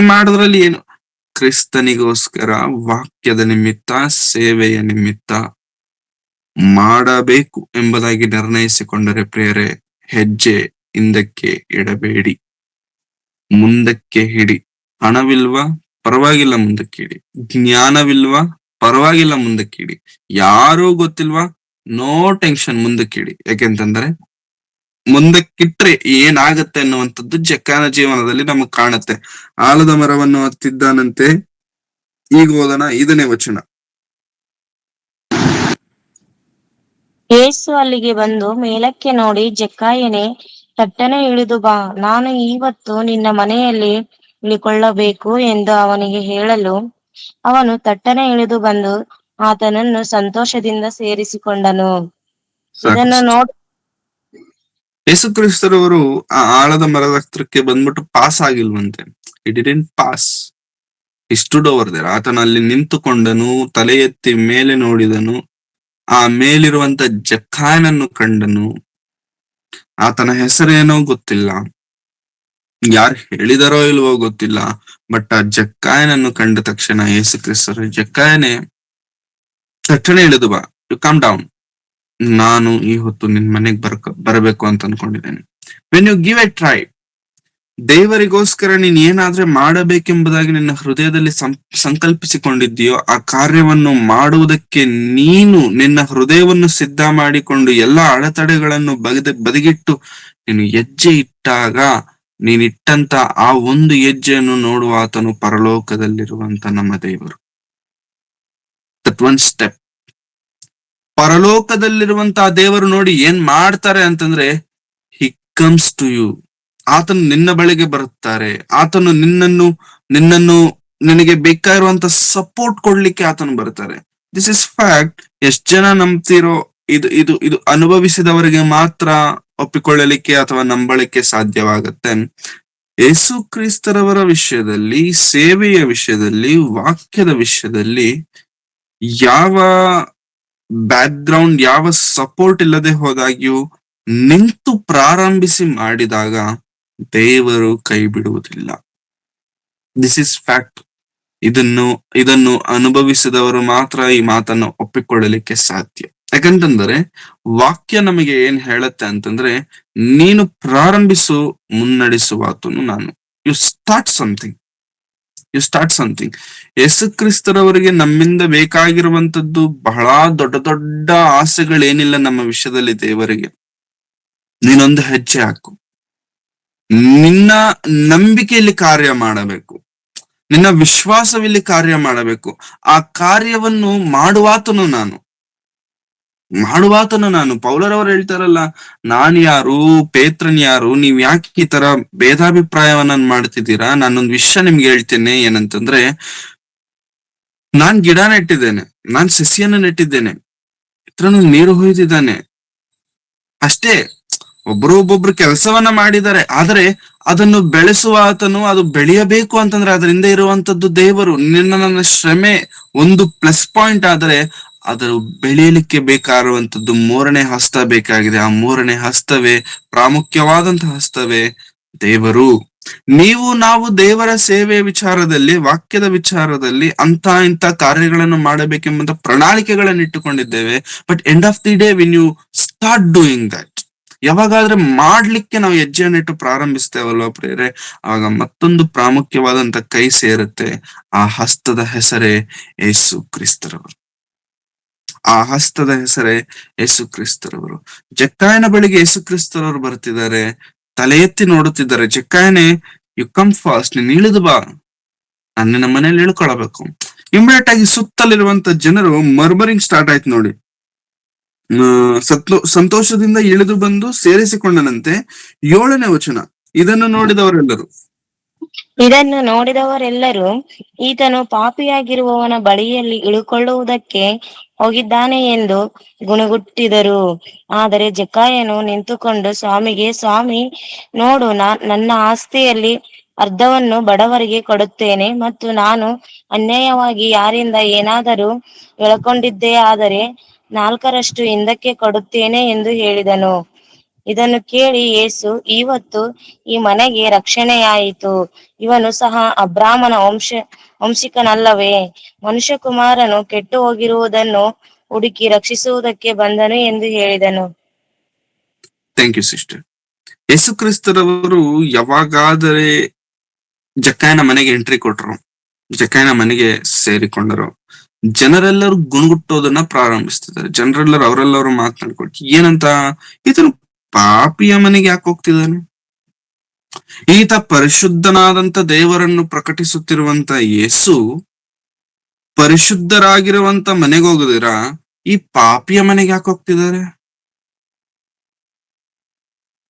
ಮಾಡಿದ್ರಲ್ಲಿ ಏನು, ಕ್ರಿಸ್ತನಿಗೋಸ್ಕರ ವಾಕ್ಯದ ನಿಮಿತ್ತ, ಸೇವೆಯ ನಿಮಿತ್ತ ಮಾಡಬೇಕು ಎಂಬುದಾಗಿ ನಿರ್ಣಯಿಸಿಕೊಂಡರೆ ಪ್ರಿಯರೇ, ಹೆಜ್ಜೆ ಹಿಂದಕ್ಕೆ ಇಡಬೇಡಿ, ಮುಂದಕ್ಕೆ ಹಿಡಿ. ಹಣವಿಲ್ವಾ ಪರವಾಗಿಲ್ಲ ಮುಂದಕ್ಕೆ ಇಡಿ, ಜ್ಞಾನವಿಲ್ವಾ ಪರವಾಗಿಲ್ಲ ಮುಂದಕ್ಕೆ ಇಡಿ, ಯಾರೂ ಗೊತ್ತಿಲ್ವಾ ನೋ ಟೆನ್ಷನ್ ಮುಂದಕ್ಕೆ ಇಡಿ. ಯಾಕೆಂತಂದ್ರೆ ಮುಂದಕ್ಕಿಟ್ರೆ ಏನಾಗತ್ತೆ ಅನ್ನುವಂಥದ್ದು ಜಕ್ಕಾಯನ ಜೀವನದಲ್ಲಿ ನಮಗ್ ಕಾಣುತ್ತೆ. ಆಲದ ಮರವನ್ನು ಹತ್ತಿದ್ದಾನಂತೆ, ಈಗ ಓದೋಣ 5ನೇ ವಚನ. ಯೇಸು ಅಲ್ಲಿಗೆ ಬಂದು ಮೇಲಕ್ಕೆ ನೋಡಿ, ಜಕ್ಕಾಯನೇ, ತಟ್ಟನೆ ಇಳಿದು ಬಾ, ನಾನು ಇವತ್ತು ನಿನ್ನ ಮನೆಯಲ್ಲಿ ಇಳಿಕೊಳ್ಳಬೇಕು ಎಂದು ಅವನಿಗೆ ಹೇಳಲು, ಅವನು ತಟ್ಟನೆ ಇಳಿದು ಬಂದು ಆತನನ್ನು ಸಂತೋಷದಿಂದ ಸೇರಿಸಿಕೊಂಡನು. ಇದನ್ನು ನೋಡಿ ಯೇಸು ಕ್ರಿಸ್ತರವರು ಆ ಆಲದ ಮರದ ಹತ್ರಕ್ಕೆ ಬಂದ್ಬಿಟ್ಟು ಪಾಸ್ ಆಗಿಲ್ವಂತೆ. It didn't pass, he stood over there. ಆತನ ಅಲ್ಲಿ ನಿಂತುಕೊಂಡನು, ತಲೆ ಎತ್ತಿ ಮೇಲೆ ನೋಡಿದನು, ಆ ಮೇಲಿರುವಂತ ಜಕ್ಕಾಯನನ್ನು ಕಂಡನು. ಆತನ ಹೆಸರೇನೋ ಗೊತ್ತಿಲ್ಲ, ಯಾರು ಹೇಳಿದಾರೋ ಇಲ್ವೋ ಗೊತ್ತಿಲ್ಲ, ಬಟ್ ಆ ಜಕ್ಕಾಯನನ್ನು ಕಂಡ ತಕ್ಷಣ ಯೇಸು ಕ್ರಿಸ್ತರು, ಜಕ್ಕಾಯನೇ ತಕ್ಷಣ ಇಳಿದು ಬಾ, ಯು ಕಮ್ ಡೌನ್, ನಾನು ಈ ಹೊತ್ತು ನಿನ್ ಮನೆಗ್ ಬರಬೇಕು ಅಂತ ಅನ್ಕೊಂಡಿದ್ದೇನೆ. When you give a try, ದೇವರಿಗೋಸ್ಕರ ನೀನ್ ಏನಾದ್ರೆ ಮಾಡಬೇಕೆಂಬುದಾಗಿ ನಿನ್ನ ಹೃದಯದಲ್ಲಿ ಸಂಕಲ್ಪಿಸಿಕೊಂಡಿದ್ದೀಯೋ ಆ ಕಾರ್ಯವನ್ನು ಮಾಡುವುದಕ್ಕೆ ನೀನು ನಿನ್ನ ಹೃದಯವನ್ನು ಸಿದ್ಧ ಮಾಡಿಕೊಂಡು ಎಲ್ಲಾ ಅಡೆತಡೆಗಳನ್ನು ಬದಿಗಿಟ್ಟು ನೀನು ಹೆಜ್ಜೆ ಇಟ್ಟಾಗ, ನೀನಿಟ್ಟಂತ ಆ ಒಂದು ಹೆಜ್ಜೆಯನ್ನು ನೋಡುವ ಆತನು ಪರಲೋಕದಲ್ಲಿರುವಂತ ನಮ್ಮ ದೇವರು. ದಟ್ ಒನ್ ಸ್ಟೆಪ್, ಪರಲೋಕದಲ್ಲಿರುವಂತಹ ದೇವರು ನೋಡಿ ಏನ್ ಮಾಡ್ತಾರೆ ಅಂತಂದ್ರೆ, ಹಿ ಕಮ್ಸ್ ಟು ಯು, ಆತನು ನಿನ್ನ ಬಳಿಗೆ ಬರುತ್ತಾರೆ, ಆತನು ನಿನ್ನನ್ನು ನಿನಗೆ ಬೇಕಾಗಿರುವಂತ ಸಪೋರ್ಟ್ ಕೊಡ್ಲಿಕ್ಕೆ ಆತನು ಬರ್ತಾರೆ. This is fact. ಎಷ್ಟ್ ಜನ ನಂಬ್ತಿರೋ, ಇದು ಇದು ಇದು ಅನುಭವಿಸಿದವರಿಗೆ ಮಾತ್ರ ಒಪ್ಪಿಕೊಳ್ಳಲಿಕ್ಕೆ ಅಥವಾ ನಂಬಳಿಕ್ಕೆ ಸಾಧ್ಯವಾಗತ್ತೆ. ಯೇಸು ಕ್ರಿಸ್ತರವರ ವಿಷಯದಲ್ಲಿ, ಸೇವೆಯ ವಿಷಯದಲ್ಲಿ, ವಾಕ್ಯದ ವಿಷಯದಲ್ಲಿ ಯಾವ ಬ್ಯಾಕ್ ಗ್ರೌಂಡ್, ಯಾವ ಸಪೋರ್ಟ್ ಇಲ್ಲದೆ ಹೋದಾಗ್ಯೂ ನಿಂತು ಪ್ರಾರಂಭಿಸಿ ಮಾಡಿದಾಗ ದೇವರು ಕೈ ಬಿಡುವುದಿಲ್ಲ. This is fact. ಇದನ್ನು ಅನುಭವಿಸಿದವರು ಮಾತ್ರ ಈ ಮಾತನ್ನು ಒಪ್ಪಿಕೊಳ್ಳಲಿಕ್ಕೆ ಸಾಧ್ಯ. ಯಾಕಂತಂದ್ರೆ ವಾಕ್ಯ ನಮಗೆ ಏನ್ ಹೇಳುತ್ತೆ ಅಂತಂದ್ರೆ, ನೀನು ಪ್ರಾರಂಭಿಸು, ಮುನ್ನಡೆಸುವಾತನು ನಾನು. You start something. ಯೇಸು ಕ್ರಿಸ್ತರವರಿಗೆ ನಮ್ಮಿಂದ ಬೇಕಾಗಿರುವಂತದ್ದು ಬಹಳ ದೊಡ್ಡ ದೊಡ್ಡ ಆಸೆಗಳೇನಿಲ್ಲ ನಮ್ಮ ವಿಷಯದಲ್ಲಿ. ದೇವರಿಗೆ ನೀನೊಂದು ಹೆಜ್ಜೆ ಹಾಕು, ನಿನ್ನ ನಂಬಿಕೆಯಲ್ಲಿ ಕಾರ್ಯ ಮಾಡಬೇಕು, ನಿನ್ನ ವಿಶ್ವಾಸವಿಲ್ಲಿ ಕಾರ್ಯ ಮಾಡಬೇಕು. ಆ ಕಾರ್ಯವನ್ನು ಮಾಡುವಾತನು ನಾನು. ಪೌಲರವರು ಹೇಳ್ತಾರಲ್ಲ, ನಾನ್ ಯಾರು, ಪೇತ್ರನ್ ಯಾರು, ನೀವ್ ಯಾಕೆ ಈ ತರ ಭೇದಾಭಿಪ್ರಾಯವನ್ನ ಮಾಡ್ತಿದ್ದೀರಾ? ನಾನೊಂದು ವಿಷಯ ನಿಮ್ಗೆ ಹೇಳ್ತೇನೆ, ಏನಂತಂದ್ರೆ, ನಾನ್ ಗಿಡ ನೆಟ್ಟಿದ್ದೇನೆ, ನಾನ್ ಸಸಿಯನ್ನು ನೆಟ್ಟಿದ್ದೇನೆ, ಇತರನು ನೀರು ಹೊಯ್ದಿದ್ದಾನೆ ಅಷ್ಟೇ. ಒಬ್ಬೊಬ್ರು ಕೆಲಸವನ್ನ ಮಾಡಿದ್ದಾರೆ, ಆದ್ರೆ ಅದನ್ನು ಬೆಳೆಸುವ ಆತನು, ಅದು ಬೆಳೆಯಬೇಕು ಅಂತಂದ್ರೆ ಅದರಿಂದ ಇರುವಂತದ್ದು ದೇವರು. ನನ್ನ ಶ್ರಮೆ ಒಂದು ಪ್ಲಸ್ ಪಾಯಿಂಟ್ ಆದ್ರೆ, ಅದು ಬೆಳೆಯಲಿಕ್ಕೆ ಬೇಕಾಗಿರುವಂತದ್ದು 3ನೇ ಹಸ್ತ ಬೇಕಾಗಿದೆ. ಆ 3ನೇ ಹಸ್ತವೇ, ಪ್ರಾಮುಖ್ಯವಾದಂತಹ ಹಸ್ತವೇ ದೇವರು. ನಾವು ದೇವರ ಸೇವೆಯ ವಿಚಾರದಲ್ಲಿ, ವಾಕ್ಯದ ವಿಚಾರದಲ್ಲಿ ಇಂಥ ಕಾರ್ಯಗಳನ್ನು ಮಾಡಬೇಕೆಂಬಂತ ಪ್ರಣಾಳಿಕೆಗಳನ್ನು ಇಟ್ಟುಕೊಂಡಿದ್ದೇವೆ. But end of the day when you start doing that, ಯಾವಾಗಾದ್ರೆ ಮಾಡ್ಲಿಕ್ಕೆ ನಾವು ಹೆಜ್ಜೆಯನ್ನಿಟ್ಟು ಪ್ರಾರಂಭಿಸ್ತೇವಲ್ವ ಪ್ರೇರೆ, ಆಗ ಮತ್ತೊಂದು ಪ್ರಾಮುಖ್ಯವಾದಂತ ಕೈ ಸೇರುತ್ತೆ. ಆ ಹಸ್ತದ ಹೆಸರೇ ಯೇಸು ಕ್ರಿಸ್ತರವರು. ಜಕ್ಕಾಯನ ಬಳಿಗೆ ಯೇಸು ಕ್ರಿಸ್ತರವರು ಬರ್ತಿದ್ದಾರೆ, ತಲೆ ಎತ್ತಿ ನೋಡುತ್ತಿದ್ದಾರೆ. ಜಕ್ಕಾಯನೇ, ಯು ಕಮ್ ಫಾಸ್ಟ್, ನೀನ್ ಇಳಿದು ಬಾ, ನಾನು ನಿನ್ನ ಮನೇಲಿ ಇಳ್ಕೊಳ್ಬೇಕು. ಇಮಿಡಿಯೇಟ್ ಆಗಿ ಸುತ್ತಲಿರುವಂತ ಜನರು ಮರ್ಮರಿಂಗ್ ಸ್ಟಾರ್ಟ್ ಆಯ್ತು ನೋಡಿ. ಸಂತೋಷದಿಂದ ಇಳಿದು ಬಂದು ಸೇರಿಸಿಕೊಂಡನಂತೆ. 7ನೇ ವಚನ. ಇದನ್ನು ನೋಡಿದವರೆಲ್ಲರೂ ಇದನ್ನು ನೋಡಿದವರೆಲ್ಲರೂ ಈತನು ಪಾಪಿಯಾಗಿರುವವನ ಬಳಿಯಲ್ಲಿ ಇಳುಕೊಳ್ಳುವುದಕ್ಕೆ ಹೋಗಿದ್ದಾನೆ ಎಂದು ಗುಣಗುಟ್ಟಿದರು. ಆದರೆ ಜಕ್ಕಾಯನು ನಿಂತುಕೊಂಡು ಸ್ವಾಮಿಗೆ, ಸ್ವಾಮಿ, ನೋಡು, ನನ್ನ ಆಸ್ತಿಯಲ್ಲಿ ಅರ್ಧವನ್ನು ಬಡವರಿಗೆ ಕೊಡುತ್ತೇನೆ, ಮತ್ತು ನಾನು ಅನ್ಯಾಯವಾಗಿ ಯಾರಿಂದ ಏನಾದರೂ ಎಳಕೊಂಡಿದ್ದೇ ಆದರೆ 4ರಷ್ಟು ಹಿಂದಕ್ಕೆ ಕೊಡುತ್ತೇನೆ ಎಂದು ಹೇಳಿದನು. ಇದನ್ನು ಕೇಳಿ ಯೇಸು, ಇವತ್ತು ಈ ಮನೆಗೆ ರಕ್ಷಣೆಯಾಯಿತು. ಇವನು ಸಹ ಅಬ್ರಾಮನ ವಂಶಿಕನಲ್ಲವೇ? ಮನುಷ್ಯಕುಮಾರನು ಕೆಟ್ಟು ಹೋಗಿರುವುದನ್ನು ಹುಡುಕಿ ರಕ್ಷಿಸುವುದಕ್ಕೆ ಬಂದನು ಎಂದು ಹೇಳಿದನು. Thank you sister. ಯೇಸು ಕ್ರಿಸ್ತರವರು ಯಾವಾಗಾದರೆ ಜಕ್ಕಾಯನ ಮನೆಗೆ ಎಂಟ್ರಿ ಕೊಟ್ರು, ಜಕ್ಕಾಯನ ಮನೆಗೆ ಸೇರಿಕೊಂಡರು, ಜನರೆಲ್ಲರೂ ಗುಣಗುಟ್ಟೋದನ್ನ ಪ್ರಾರಂಭಿಸ್ತಿದ್ದಾರೆ. ಜನರೆಲ್ಲರೂ ಅವರೆಲ್ಲರೂ ಮಾತನಾಡ್ಕೊಳ್ತಿ ಏನಂತ, ಈತನು ಪಾಪಿಯ ಮನೆಗೆ ಯಾಕೆ ಹೋಗ್ತಿದ್ದಾನೆ? ಈತ ಪರಿಶುದ್ಧನಾದಂತ ದೇವರನ್ನು ಪ್ರಕಟಿಸುತ್ತಿರುವಂತ ಯೇಸು ಪರಿಶುದ್ಧರಾಗಿರುವಂತ ಮನೆಗೆ ಹೋಗುದಿರ ಈ ಪಾಪಿಯ ಮನೆಗೆ ಯಾಕೆ ಹೋಗ್ತಿದ್ದಾರೆ,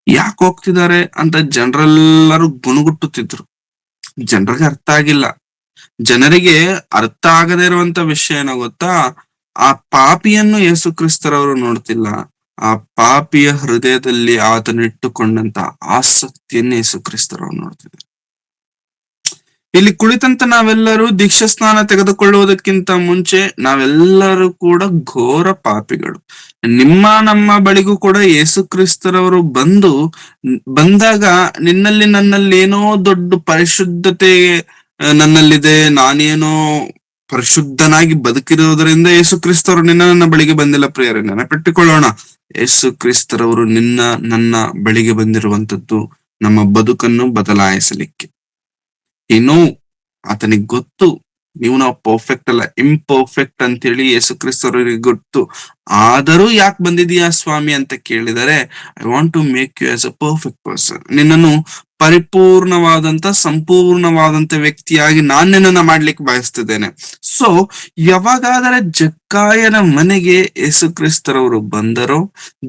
ಯಾಕೆ ಹೋಗ್ತಿದ್ದಾರೆ ಅಂತ ಜನರೆಲ್ಲರೂ ಗುಣಗುಟ್ಟುತ್ತಿದ್ರು. ಜನರಿಗೆ ಅರ್ಥ ಆಗಿಲ್ಲ. ಜನರಿಗೆ ಅರ್ಥ ಆಗದೇ ಇರುವಂತ ವಿಷಯ ಏನೋ ಗೊತ್ತಾ, ಆ ಪಾಪಿಯನ್ನು ಯೇಸು ಕ್ರಿಸ್ತರವರು ನೋಡ್ತಿಲ್ಲ, ಆ ಪಾಪಿಯ ಹೃದಯದಲ್ಲಿ ಆತನಿಟ್ಟುಕೊಂಡಂತ ಆಸಕ್ತಿಯನ್ನು ಯೇಸು ಕ್ರಿಸ್ತರವರು ನೋಡ್ತಿದ್ದಾರೆ. ಇಲ್ಲಿ ಕುಳಿತಂತ ನಾವೆಲ್ಲರೂ ದೀಕ್ಷಾ ಸ್ನಾನ ತೆಗೆದುಕೊಳ್ಳುವುದಕ್ಕಿಂತ ಮುಂಚೆ ನಾವೆಲ್ಲರೂ ಕೂಡ ಘೋರ ಪಾಪಿಗಳು. ನಮ್ಮ ಬಳಿಗೂ ಕೂಡ ಯೇಸು ಕ್ರಿಸ್ತರವರು ಬಂದಾಗ ನಿನ್ನಲ್ಲಿ ನನ್ನಲ್ಲಿ ಏನೋ ದೊಡ್ಡ ಪರಿಶುದ್ಧತೆ ನನ್ನಲ್ಲಿದೆ, ನಾನೇನೋ ಪರಿಶುದ್ಧನಾಗಿ ಬದುಕಿರುವುದರಿಂದ ಯೇಸು ಕ್ರಿಸ್ತರು ನನ್ನ ಬಳಿಗೆ ಬಂದಿಲ್ಲ. ಪ್ರಿಯರೇ, ನೆನಪಿಟ್ಟುಕೊಳ್ಳೋಣ, ಯೇಸು ಕ್ರಿಸ್ತರವರು ನನ್ನ ಬಳಿಗೆ ಬಂದಿರುವಂತದ್ದು ನಮ್ಮ ಬದುಕನ್ನು ಬದಲಾಯಿಸಲಿಕ್ಕೆ. ಏನೋ ಆತನಿಗೆ ಗೊತ್ತು ನಾವು ಪರ್ಫೆಕ್ಟ್ ಅಲ್ಲ, ಇಂಪರ್ಫೆಕ್ಟ್ ಅಂತೇಳಿ ಯೇಸು ಕ್ರಿಸ್ತರಿಗೆ ಗೊತ್ತು. ಆದರೂ ಯಾಕೆ ಬಂದಿದೀಯಾ ಸ್ವಾಮಿ ಅಂತ ಕೇಳಿದರೆ, I want to make you as a perfect person. ನಿನ್ನನ್ನು ಪರಿಪೂರ್ಣವಾದಂತ ಸಂಪೂರ್ಣವಾದಂತ ವ್ಯಕ್ತಿಯಾಗಿ ನಾನು ನಿನ್ನನ್ನ ಮಾಡ್ಲಿಕ್ಕೆ ಬಯಸ್ತಿದ್ದೇನೆ. ಸೊ ಯಾವಾಗಾದರೆ ಜಕ್ಕಾಯನ ಮನೆಗೆ ಯೇಸು ಕ್ರಿಸ್ತರವರು ಬಂದರೋ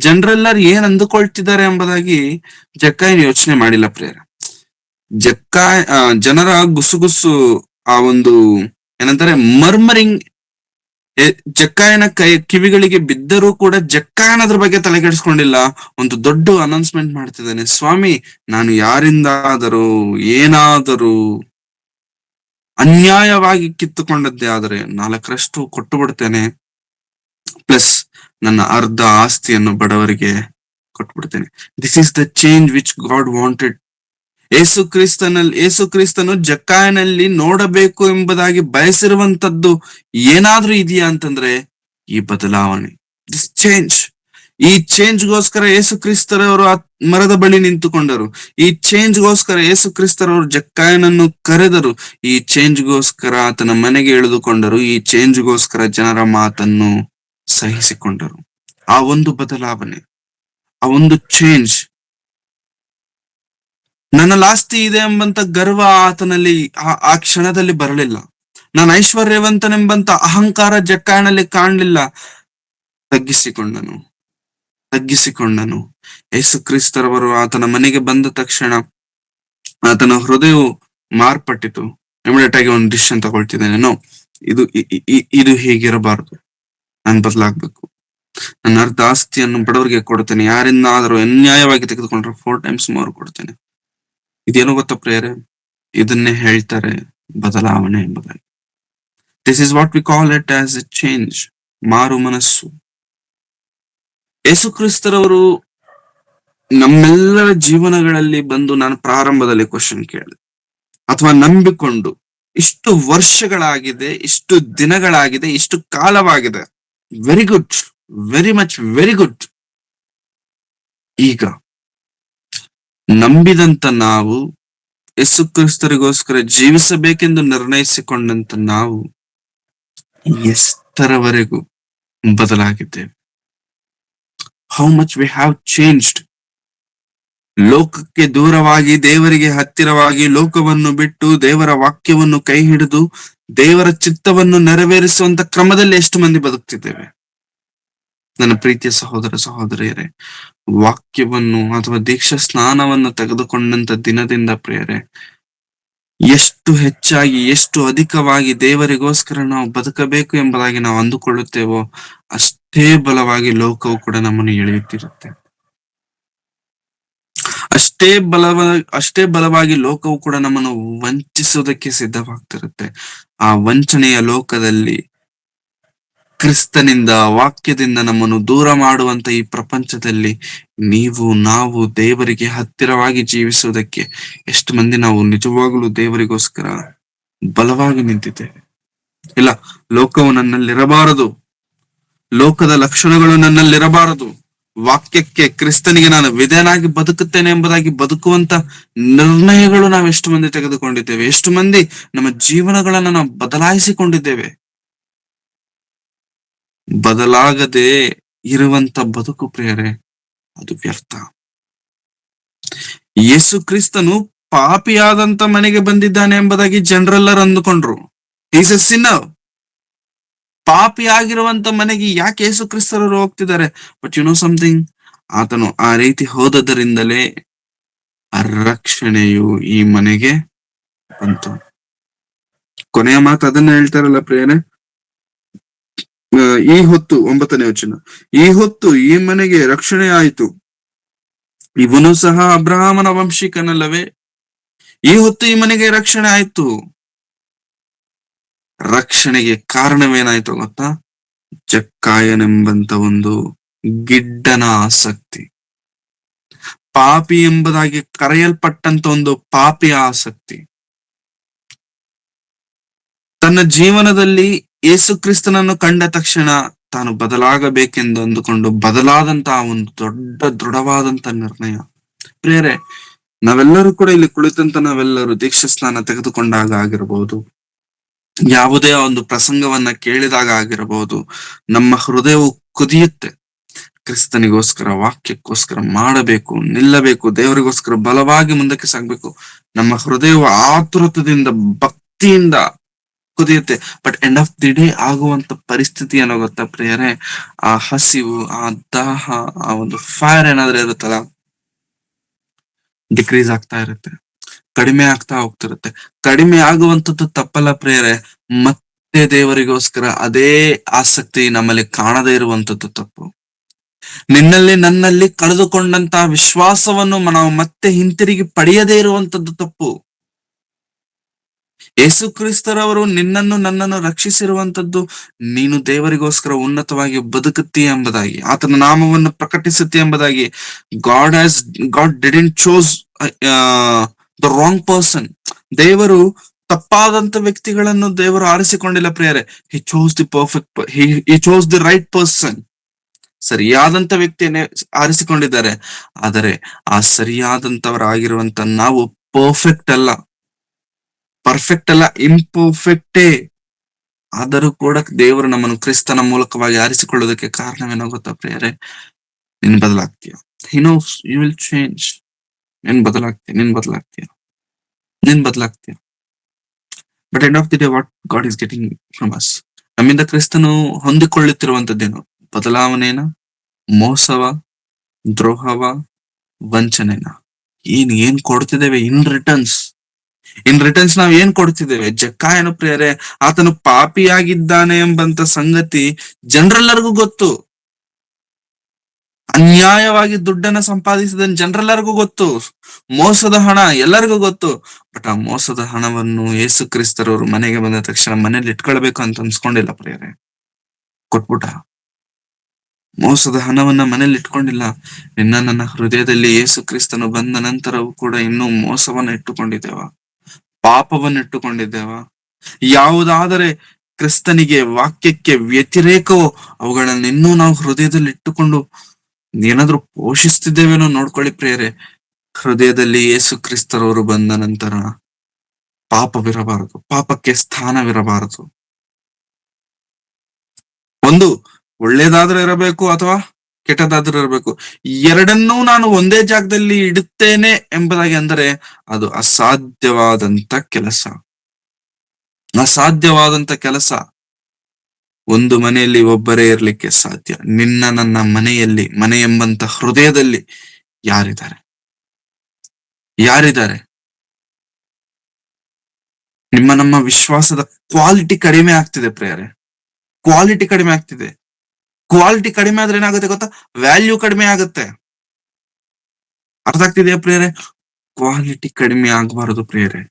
ಜನರೆಲ್ಲರೂ ಏನ್ ಅಂದುಕೊಳ್ತಿದ್ದಾರೆ ಎಂಬುದಾಗಿ ಜಕ್ಕಾಯನ ಯೋಚನೆ ಮಾಡಿಲ್ಲ. ಪ್ರೇರ, ಜನರ ಗುಸುಗುಸು, ಆ ಒಂದು ಏನಂತಾರೆ ಮರ್ಮರಿಂಗ್ ಜಕ್ಕಾಯನ ಕಿವಿಗಳಿಗೆ ಬಿದ್ದರೂ ಕೂಡ ಜಕ್ಕಾಯನ ಅದ್ರ ಬಗ್ಗೆ ತಲೆಗೆಡಿಸ್ಕೊಂಡಿಲ್ಲ. ಒಂದು ದೊಡ್ಡ ಅನೌನ್ಸ್ಮೆಂಟ್ ಮಾಡ್ತಿದ್ದಾನೆ, ಸ್ವಾಮಿ, ನಾನು ಯಾರಿಂದಾದರೂ ಏನಾದರೂ ಅನ್ಯಾಯವಾಗಿ ಕಿತ್ತುಕೊಂಡದ್ದೇ ಆದರೆ 4ರಷ್ಟು ಕೊಟ್ಟು ಬಿಡ್ತೇನೆ, ಪ್ಲಸ್ ನನ್ನ ಅರ್ಧ ಆಸ್ತಿಯನ್ನು ಬಡವರಿಗೆ ಕೊಟ್ಬಿಡ್ತೇನೆ. This is the change which God wanted. Yesu ಕ್ರಿಸ್ತನು ಜಕ್ಕಾಯನಲ್ಲಿ ನೋಡಬೇಕು ಎಂಬುದಾಗಿ ಬಯಸಿರುವಂತದ್ದು ಏನಾದ್ರೂ ಇದೆಯಾ ಅಂತಂದ್ರೆ ಈ ಬದಲಾವಣೆ, ದಿಸ್ ಚೇಂಜ್. ಈ ಚೇಂಜ್ಗೋಸ್ಕರ ಯೇಸು ಕ್ರಿಸ್ತರವರು ಆ ಮರದ ಬಳಿ ನಿಂತುಕೊಂಡರು. ಈ ಚೇಂಜ್ಗೋಸ್ಕರ ಯೇಸು ಕ್ರಿಸ್ತರವರು ಜಕ್ಕಾಯನನ್ನು ಕರೆದರು. ಈ ಚೇಂಜ್ಗೋಸ್ಕರ ಆತನ ಮನೆಗೆ ಇಳಿದುಕೊಂಡರು. ಈ ಚೇಂಜ್ಗೋಸ್ಕರ ಜನರ ಮಾತನ್ನು ಸಹಿಸಿಕೊಂಡರು. ಆ ಒಂದು ಬದಲಾವಣೆ, ಆ ಒಂದು ಚೇಂಜ್. ನನ್ನಲ್ಲಿ ಆಸ್ತಿ ಇದೆ ಎಂಬಂತ ಗರ್ವ ಆತನಲ್ಲಿ ಆ ಕ್ಷಣದಲ್ಲಿ ಬರಲಿಲ್ಲ. ನಾನು ಐಶ್ವರ್ಯವಂತನೆಂಬಂತ ಅಹಂಕಾರ ಜಕ್ಕಾಯನಲ್ಲಿ ಕಾಣಲಿಲ್ಲ. ತಗ್ಗಿಸಿಕೊಂಡನು. ಯೇಸು ಕ್ರಿಸ್ತರವರು ಆತನ ಮನೆಗೆ ಬಂದ ತಕ್ಷಣ ಆತನ ಹೃದಯವು ಮಾರ್ಪಟ್ಟಿತು. ಇಮಿಡಿಯೇಟ್ ಆಗಿ ಒಂದು ಡಿಸಿಷನ್ ತಗೊಳ್ತಿದ್ದೇನೆ, ಇದು ಹೀಗಿರಬಾರದು, ನಾನು ಬದಲಾಗ್ಬೇಕು. ನನ್ನ ಅರ್ಧ ಆಸ್ತಿಯನ್ನು ಬಡವರಿಗೆ ಕೊಡ್ತೇನೆ, ಯಾರಿಂದಾದರೂ ಅನ್ಯಾಯವಾಗಿ ತೆಗೆದುಕೊಂಡ್ರೆ 4 times more ಕೊಡ್ತೇನೆ. ಇದೇನು ಗೊತ್ತಾ ಪ್ರೇಯರೇ, ಇದನ್ನೇ ಹೇಳ್ತಾರೆ ಬದಲಾವಣೆ ಎಂಬುದಾಗಿ. This is what we call it as A change, ಮಾರು ಮನಸ್ಸು. ಯೇಸು ಕ್ರಿಸ್ತರವರು ನಮ್ಮೆಲ್ಲರ ಜೀವನಗಳಲ್ಲಿ ಬಂದು, ನಾನು ಪ್ರಾರಂಭದಲ್ಲಿ ಕ್ವಶನ್ ಕೇಳಿದೆ ಅಥವಾ ನಂಬಿಕೊಂಡು ಇಷ್ಟು ವರ್ಷಗಳಾಗಿದೆ, ಇಷ್ಟು ದಿನಗಳಾಗಿದೆ, ಇಷ್ಟು ಕಾಲವಾಗಿದೆ. Very good, very much very good. ಈಗ ನಂಬಿದಂತ ನಾವು, ಯೇಸು ಕ್ರಿಸ್ತರಿಗೋಸ್ಕರ ಜೀವಿಸಬೇಕೆಂದು ನಿರ್ಣಯಿಸಿಕೊಂಡಂತ ನಾವು ಎಷ್ಟರವರೆಗೂ ಬದಲಾಗಿದ್ದೇವೆ? How much we have changed. ಲೋಕಕ್ಕೆ ದೂರವಾಗಿ ದೇವರಿಗೆ ಹತ್ತಿರವಾಗಿ, ಲೋಕವನ್ನು ಬಿಟ್ಟು ದೇವರ ವಾಕ್ಯವನ್ನು ಕೈ ಹಿಡಿದು ದೇವರ ಚಿತ್ತವನ್ನು ನೆರವೇರಿಸುವಂತ ಕ್ರಮದಲ್ಲಿ ಎಷ್ಟು ಮಂದಿ ಬದುಕ್ತಿದ್ದೇವೆ? ನನ್ನ ಪ್ರೀತಿಯ ಸಹೋದರ ಸಹೋದರಿಯರೇ, ವಾಕ್ಯವನ್ನು ಅಥವಾ ದೀಕ್ಷಾ ಸ್ನಾನವನ್ನು ತೆಗೆದುಕೊಂಡಂತ ದಿನದಿಂದ ಪ್ರಿಯರೇ, ಎಷ್ಟು ಹೆಚ್ಚಾಗಿ, ಎಷ್ಟು ಅಧಿಕವಾಗಿ ದೇವರಿಗೋಸ್ಕರ ನಾವು ಬದುಕಬೇಕು ಎಂಬುದಾಗಿ ನಾವು ಅಂದುಕೊಳ್ಳುತ್ತೇವೋ ಅಷ್ಟೇ ಬಲವಾಗಿ ಲೋಕವು ಕೂಡ ನಮ್ಮನ್ನು ಎಳೆಯುತ್ತಿರುತ್ತೆ. ಅಷ್ಟೇ ಬಲವಾಗಿ ಲೋಕವು ಕೂಡ ನಮ್ಮನ್ನು ವಂಚಿಸುವುದಕ್ಕೆ ಸಿದ್ಧವಾಗ್ತಿರುತ್ತೆ. ಆ ವಂಚನೆಯ ಲೋಕದಲ್ಲಿ ಕ್ರಿಸ್ತನಿಂದ, ವಾಕ್ಯದಿಂದ ನಮ್ಮನ್ನು ದೂರ ಮಾಡುವಂತ ಈ ಪ್ರಪಂಚದಲ್ಲಿ ನಾವು ದೇವರಿಗೆ ಹತ್ತಿರವಾಗಿ ಜೀವಿಸುವುದಕ್ಕೆ ಎಷ್ಟು ಮಂದಿ ನಾವು ನಿಜವಾಗಲೂ ದೇವರಿಗೋಸ್ಕರ ಬಲವಾಗಿ ನಿಂತಿದ್ದೇವೆ? ಇಲ್ಲ, ಲೋಕವು ನನ್ನಲ್ಲಿರಬಾರದು, ಲೋಕದ ಲಕ್ಷಣಗಳು ನನ್ನಲ್ಲಿರಬಾರದು, ವಾಕ್ಯಕ್ಕೆ, ಕ್ರಿಸ್ತನಿಗೆ ನಾನು ವಿಧೇಯನಾಗಿ ಬದುಕುತ್ತೇನೆ ಎಂಬುದಾಗಿ ಬದುಕುವಂತ ನಿರ್ಣಯಗಳು ನಾವೆಷ್ಟು ಮಂದಿ ತೆಗೆದುಕೊಂಡಿದ್ದೇವೆ? ಎಷ್ಟು ಮಂದಿ ನಮ್ಮ ಜೀವನಗಳನ್ನ ನಾವು ಬದಲಾಯಿಸಿಕೊಂಡಿದ್ದೇವೆ? ಬದಲಾಗದೆ ಇರುವಂತ ಬದುಕು ಪ್ರಿಯರೇ, ಅದು ವ್ಯರ್ಥ. ಯೇಸು ಕ್ರಿಸ್ತನು ಪಾಪಿಯಾದಂತ ಮನೆಗೆ ಬಂದಿದ್ದಾನೆ ಎಂಬುದಾಗಿ ಜನರೆಲ್ಲರೂ ಅಂದುಕೊಂಡ್ರು. Is A Sinner. ಪಾಪಿ ಆಗಿರುವಂತ ಮನೆಗೆ ಯಾಕೆ ಯೇಸು ಕ್ರಿಸ್ತರು ಹೋಗ್ತಿದ್ದಾರೆ? ಬಟ್ ಯು ನೋ ಸಮಥಿಂಗ್, ಆತನು ಆ ರೀತಿ ಹೋದದರಿಂದಲೇ ರಕ್ಷಣೆಯು ಈ ಮನೆಗೆ ಬಂತು. ಕೊನೆಯ ಮಾತು ಅದನ್ನ ಹೇಳ್ತಾರಲ್ಲ ಪ್ರಿಯರೇ, ಈ ಹೊತ್ತು 9ನೇ ವಚನ, ಈ ಹೊತ್ತು ಈ ಮನೆಗೆ ರಕ್ಷಣೆ ಆಯಿತು, ಇವನು ಸಹ ಅಬ್ರಹಾಮನ ವಂಶಿಕನಲ್ಲವೇ? ಈ ಹೊತ್ತು ಈ ಮನೆಗೆ ರಕ್ಷಣೆ ಆಯ್ತು. ರಕ್ಷಣೆಗೆ ಕಾರಣವೇನಾಯ್ತು ಗೊತ್ತಾ? ಜಕ್ಕಾಯನೆಂಬಂತ ಒಂದು ಗಿಡ್ಡನ ಆಸಕ್ತಿ, ಪಾಪಿ ಎಂಬುದಾಗಿ ಕರೆಯಲ್ಪಟ್ಟಂತ ಒಂದು ಪಾಪಿಯ ಆಸಕ್ತಿ. ತನ್ನ ಜೀವನದಲ್ಲಿ ಯೇಸು ಕ್ರಿಸ್ತನನ್ನು ಕಂಡ ತಕ್ಷಣ ತಾನು ಬದಲಾಗಬೇಕೆಂದು ಅಂದುಕೊಂಡು ಬದಲಾದಂತಹ ಒಂದು ದೃಢವಾದಂತ ನಿರ್ಣಯ. ಪ್ರಿಯರೇ, ನಾವೆಲ್ಲರೂ ಕೂಡ ಇಲ್ಲಿ ಕುಳಿತಂತ ನಾವೆಲ್ಲರೂ ದೀಕ್ಷಾ ಸ್ನಾನ ತೆಗೆದುಕೊಂಡಾಗ ಆಗಿರಬಹುದು, ಯಾವುದೇ ಒಂದು ಪ್ರಸಂಗವನ್ನ ಕೇಳಿದಾಗ ಆಗಿರಬಹುದು, ನಮ್ಮ ಹೃದಯವು ಕುದಿಯುತ್ತೆ. ಕ್ರಿಸ್ತನಿಗೋಸ್ಕರ, ವಾಕ್ಯಕ್ಕೋಸ್ಕರ ಮಾಡಬೇಕು, ನಿಲ್ಲಬೇಕು, ದೇವರಿಗೋಸ್ಕರ ಬಲವಾಗಿ ಮುಂದಕ್ಕೆ ಸಾಗ್ಬೇಕು. ನಮ್ಮ ಹೃದಯವು ಆತುರತದಿಂದ, ಭಕ್ತಿಯಿಂದ ಕುದಿಯುತ್ತೆ. But end of the day ಆಗುವಂತ ಪರಿಸ್ಥಿತಿ ಏನೋ ಗೊತ್ತಾ ಪ್ರಿಯರೇ? ಆ ಹಸಿವು, ಆ ದಾಹ, ಆ ಒಂದು ಫೈರ್ ಏನಾದ್ರೂ ಇರುತ್ತಲ್ಲ, ಡಿಕ್ರೀಸ್ ಆಗ್ತಾ ಇರುತ್ತೆ, ಕಡಿಮೆ ಆಗ್ತಾ ಹೋಗ್ತಿರುತ್ತೆ. ಕಡಿಮೆ ಆಗುವಂತದ್ದು ತಪ್ಪಲ್ಲ ಪ್ರಿಯರೇ, ಮತ್ತೆ ದೇವರಿಗೋಸ್ಕರ ಅದೇ ಆಸಕ್ತಿ ನಮ್ಮಲ್ಲಿ ಕಾಣದೇ ಇರುವಂತದ್ದು ತಪ್ಪು. ನಿನ್ನಲ್ಲಿ, ನನ್ನಲ್ಲಿ ಕಳೆದುಕೊಂಡಂತಹ ವಿಶ್ವಾಸವನ್ನು ನಾವು ಮತ್ತೆ ಹಿಂತಿರುಗಿ ಪಡೆಯದೇ ಇರುವಂತದ್ದು ತಪ್ಪು. ಯೇಸು ಕ್ರಿಸ್ತರವರು ನಿನ್ನನ್ನು, ನನ್ನನ್ನು ರಕ್ಷಿಸಿರುವಂತದ್ದು ನೀನು ದೇವರಿಗೋಸ್ಕರ ಉನ್ನತವಾಗಿ ಬದುಕುತ್ತೀಯ ಎಂಬುದಾಗಿ, ಆತನ ನಾಮವನ್ನು ಪ್ರಕಟಿಸುತ್ತೀಯ ಎಂಬುದಾಗಿ. God didn't chose the wrong person. ದೇವರು ತಪ್ಪಾದಂತ ವ್ಯಕ್ತಿಗಳನ್ನು ದೇವರು ಆರಿಸಿಕೊಂಡಿಲ್ಲ ಪ್ರಿಯರೇ. He chose the perfect, he chose the right person. ಸರಿಯಾದಂತ ವ್ಯಕ್ತಿಯನ್ನೇ ಆರಿಸಿಕೊಂಡಿದ್ದಾರೆ. ಆದರೆ ಆ ಸರಿಯಾದಂತವರಾಗಿರುವಂತ ನಾವು ಪರ್ಫೆಕ್ಟ್ ಅಲ್ಲ, ಇಂಪರ್ಫೆಕ್ಟೇ. ಆದರೂ ಕೂಡ ದೇವರು ನಮ್ಮನ್ನು ಕ್ರಿಸ್ತನ ಮೂಲಕವಾಗಿ ಆರಿಸಿಕೊಳ್ಳೋದಕ್ಕೆ ಕಾರಣವೇನೋ ಗೊತ್ತಾ ಪ್ರಿಯರೇ? ನೀನ್ ಬದಲಾಗ್ತೀಯ. He knows you will change. ನೀನ್ ಬದಲಾಗ್ತೀಯ. But end of the day what God is getting from us? ನಮ್ಮಿಂದ ಕ್ರಿಸ್ತನು ಹೊಂದಿಕೊಳ್ಳುತ್ತಿರುವಂತದ್ದೇನು? ಬದಲಾವಣೆನ, ಮೋಸವ, ದ್ರೋಹವ, ವಂಚನೆನ? ಏನ್ ಕೊಡ್ತಿದ್ದೇವೆ ಇನ್ ರಿಟರ್ನ್ಸ್? ನಾವ್ ಏನ್ ಕೊಡ್ತಿದ್ದೇವೆ? ಜಕ್ಕಾಯನು ಪ್ರಿಯರೇ, ಆತನು ಪಾಪಿಯಾಗಿದ್ದಾನೆ ಎಂಬಂತ ಸಂಗತಿ ಜನರೆಲ್ಲರಿಗೂ ಗೊತ್ತು. ಅನ್ಯಾಯವಾಗಿ ದುಡ್ಡನ್ನ ಸಂಪಾದಿಸಿದ ಜನರೆಲ್ಲರಿಗೂ ಗೊತ್ತು. ಮೋಸದ ಹಣ ಎಲ್ಲರಿಗೂ ಗೊತ್ತು. ಬಟ್ ಆ ಮೋಸದ ಹಣವನ್ನು ಯೇಸು ಕ್ರಿಸ್ತರವರು ಮನೆಗೆ ಬಂದ ತಕ್ಷಣ ಮನೇಲಿ ಇಟ್ಕೊಳ್ಬೇಕು ಅಂತ ಅನ್ಸ್ಕೊಂಡಿಲ್ಲ ಪ್ರಿಯರೇ, ಕೊಟ್ಬಿಟ್ಟ. ಮೋಸದ ಹಣವನ್ನ ಮನೇಲಿ ಇಟ್ಕೊಂಡಿಲ್ಲ. ನನ್ನ ಹೃದಯದಲ್ಲಿ ಯೇಸು ಕ್ರಿಸ್ತನು ಬಂದ ನಂತರವೂ ಕೂಡ ಇನ್ನೂ ಮೋಸವನ್ನ ಇಟ್ಟುಕೊಂಡಿದ್ದೇವ, ಪಾಪವನ್ನು ಇಟ್ಟುಕೊಂಡಿದ್ದೇವ? ಯಾವುದಾದರೆ ಕ್ರಿಸ್ತನಿಗೆ, ವಾಕ್ಯಕ್ಕೆ ವ್ಯತಿರೇಕವೋ ಅವುಗಳನ್ನ ಇನ್ನೂ ನಾವು ಹೃದಯದಲ್ಲಿ ಇಟ್ಟುಕೊಂಡು ಏನಾದ್ರೂ ಪೋಷಿಸ್ತಿದ್ದೇವೇನೋ ನೋಡ್ಕೊಳ್ಳಿ ಪ್ರಿಯರೇ. ಹೃದಯದಲ್ಲಿ ಯೇಸು ಕ್ರಿಸ್ತರವರು ಬಂದ ನಂತರ ಪಾಪವಿರಬಾರದು, ಪಾಪಕ್ಕೆ ಸ್ಥಾನವಿರಬಾರದು. ಒಂದು ಒಳ್ಳೇದಾದ್ರೂ ಇರಬೇಕು ಅಥವಾ ಕೆಟ್ಟದಾದ್ರೂ ಇರಬೇಕು. ಎರಡನ್ನೂ ನಾನು ಒಂದೇ ಜಾಗದಲ್ಲಿ ಇಡುತ್ತೇನೆ ಎಂಬುದಾಗಿ ಅಂದರೆ ಅದು ಅಸಾಧ್ಯವಾದಂತ ಕೆಲಸ. ಒಂದು ಮನೆಯಲ್ಲಿ ಒಬ್ಬರೇ ಇರ್ಲಿಕ್ಕೆ ಸಾಧ್ಯ. ನನ್ನ ಮನೆಯಲ್ಲಿ, ಮನೆ ಎಂಬಂತ ಹೃದಯದಲ್ಲಿ ಯಾರಿದ್ದಾರೆ? ನಮ್ಮ ವಿಶ್ವಾಸದ ಕ್ವಾಲಿಟಿ ಕಡಿಮೆ ಆಗ್ತಿದೆ ಪ್ರೇಯರೆ. ಕ್ವಾಲಿಟಿ ಕಡಿಮೆ ಆಗ್ತಿದೆ. ಕ್ವಾಲಿಟಿ ಕಡಿಮೆ ಆದ್ರೆ ಏನಾಗುತ್ತೆ ಗೊತ್ತಾ? ವ್ಯಾಲ್ಯೂ ಕಡಿಮೆ ಆಗುತ್ತೆ. ಅರ್ಥ ಆಗ್ತಿದೆಯಾ ಪ್ರೇಯರೆ? ಕ್ವಾಲಿಟಿ ಕಡಿಮೆ ಆಗ್ಬಾರದು ಪ್ರೇಯರೆ.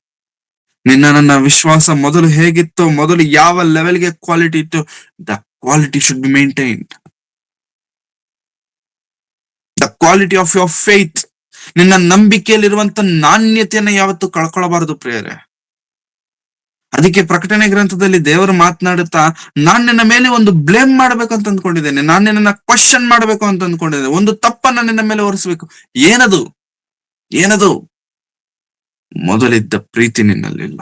ನನ್ನ ವಿಶ್ವಾಸ ಮೊದಲು ಹೇಗಿತ್ತೋ, ಮೊದಲು ಯಾವ ಲೆವೆಲ್ಗೆ ಕ್ವಾಲಿಟಿ ಇತ್ತು, the quality should be maintained. The quality of your faith, ನಿನ್ನ ನಂಬಿಕೆಯಲ್ಲಿರುವಂತ ನಾಣ್ಯತೆಯನ್ನ ಯಾವತ್ತು ಕಳ್ಕೊಳ್ಬಾರದು ಪ್ರೇಯರೆ. ಅದಕ್ಕೆ ಪ್ರಕಟಣೆ ಗ್ರಂಥದಲ್ಲಿ ದೇವರು ಮಾತನಾಡುತ್ತಾ, ನಾನ್ ನಿನ್ನ ಮೇಲೆ ಒಂದು ಬ್ಲೇಮ್ ಮಾಡ್ಬೇಕು ಅಂತ ಅಂದ್ಕೊಂಡಿದ್ದೇನೆ, ನಾನ್ ನಿನ್ನ ಕ್ವಶನ್ ಮಾಡ್ಬೇಕು ಅಂತ ಅಂದ್ಕೊಂಡಿದ್ದೇನೆ, ಒಂದು ತಪ್ಪನ್ನ ನಿನ್ನ ಮೇಲೆ ಹೊರಿಸ್ಬೇಕು. ಏನದು? ಮೊದಲಿದ್ದ ಪ್ರೀತಿ ನಿನ್ನಲ್ಲಿಲ್ಲ,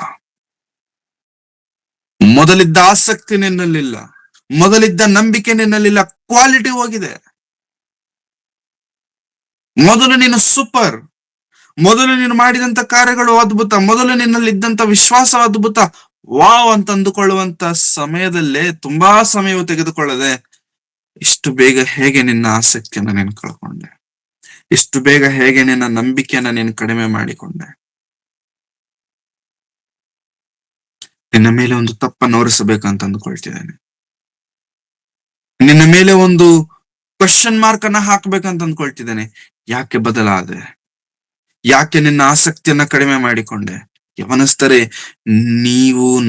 ಮೊದಲಿದ್ದ ಆಸಕ್ತಿ ನಿನ್ನಲ್ಲಿಲ್ಲ, ಮೊದಲಿದ್ದ ನಂಬಿಕೆ ನಿನ್ನಲ್ಲಿಲ್ಲ. ಕ್ವಾಲಿಟಿ ಹೋಗಿದೆ. ಮೊದಲು ನೀನು ಸೂಪರ್, ಮೊದಲು ನೀನು ಮಾಡಿದಂತ ಕಾರ್ಯಗಳು ಅದ್ಭುತ, ಮೊದಲು ನಿನ್ನಲ್ಲಿದ್ದಂತ ವಿಶ್ವಾಸ ಅದ್ಭುತ, ವಾವ್ ಅಂತ ಅಂದುಕೊಳ್ಳುವಂತ ಸಮಯದಲ್ಲೇ ತುಂಬಾ ಸಮಯವು ತೆಗೆದುಕೊಳ್ಳದೆ ಇಷ್ಟು ಬೇಗ ಹೇಗೆ ನಿನ್ನ ಆಸಕ್ತಿಯನ್ನ ನೀನು ಕಳ್ಕೊಂಡೆ? ಇಷ್ಟು ಬೇಗ ಹೇಗೆ ನಿನ್ನ ನಂಬಿಕೆಯನ್ನ ನೀನು ಕಡಿಮೆ ಮಾಡಿಕೊಂಡೆ? ನಿನ್ನ ಮೇಲೆ ಒಂದು ತಪ್ಪನ್ನು ಹೊರಿಸಬೇಕಂತ ಅಂದ್ಕೊಳ್ತಿದ್ದೇನೆ. ನಿನ್ನ ಮೇಲೆ ಒಂದು ಕ್ವಶನ್ ಮಾರ್ಕ್ ಅನ್ನ ಹಾಕ್ಬೇಕಂತ ಅಂದ್ಕೊಳ್ತಿದ್ದೇನೆ. ಯಾಕೆ ಬದಲಾದೆ? ಯಾಕೆ ನಿನ್ನ ಆಸಕ್ತಿಯನ್ನ ಕಡಿಮೆ ಮಾಡಿಕೊಂಡೆ? ಯವನಸ್ಥರೇ,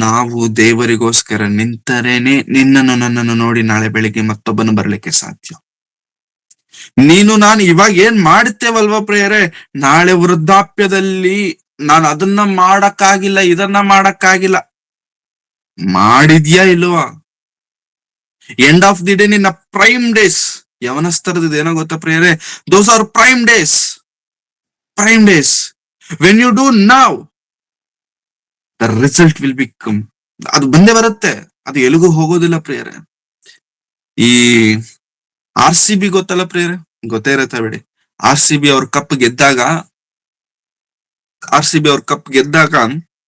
ನಾವು ದೇವರಿಗೋಸ್ಕರ ನಿಂತರೇನೆ ನಿನ್ನನ್ನು ನನ್ನನ್ನು ನೋಡಿ ನಾಳೆ ಬೆಳಿಗ್ಗೆ ಮತ್ತೊಬ್ಬನು ಬರ್ಲಿಕ್ಕೆ ಸಾಧ್ಯ. ನಾನು ಇವಾಗ ಏನ್ ಮಾಡುತ್ತೇವಲ್ವಾ ಪ್ರೇಯರೇ, ನಾಳೆ ವೃದ್ಧಾಪ್ಯದಲ್ಲಿ ನಾನು ಅದನ್ನ ಮಾಡಕ್ಕಾಗಿಲ್ಲ, ಇದನ್ನ ಮಾಡಕ್ಕಾಗಿಲ್ಲ, ಮಾಡಿದ್ಯಾ ಇಲ್ವಾ? ಎಂಡ್ ಆಫ್ ದಿ ಡೇ ನಿನ್ನ ಪ್ರೈಮ್ ಡೇಸ್, ಯವನಸ್ಥರದ್ದು ಏನೋ ಗೊತ್ತಾ ಪ್ರೇಯರೇ, those are prime days. When you do now, the result will become. ಅದು ಬಂದೇ ಬರುತ್ತೆ, ಅದು ಎಲ್ಲಿಗೂ ಹೋಗೋದಿಲ್ಲ ಪ್ರೇಯರೇ. ಈ RCB ಗೊತ್ತಲ್ಲ ಪ್ರೇಯರೇ? ಗೊತ್ತೇ ಇರತ್ತೆ ಬಿಡಿ. RCB ಅವ್ರ ಕಪ್ ಗೆದ್ದಾಗ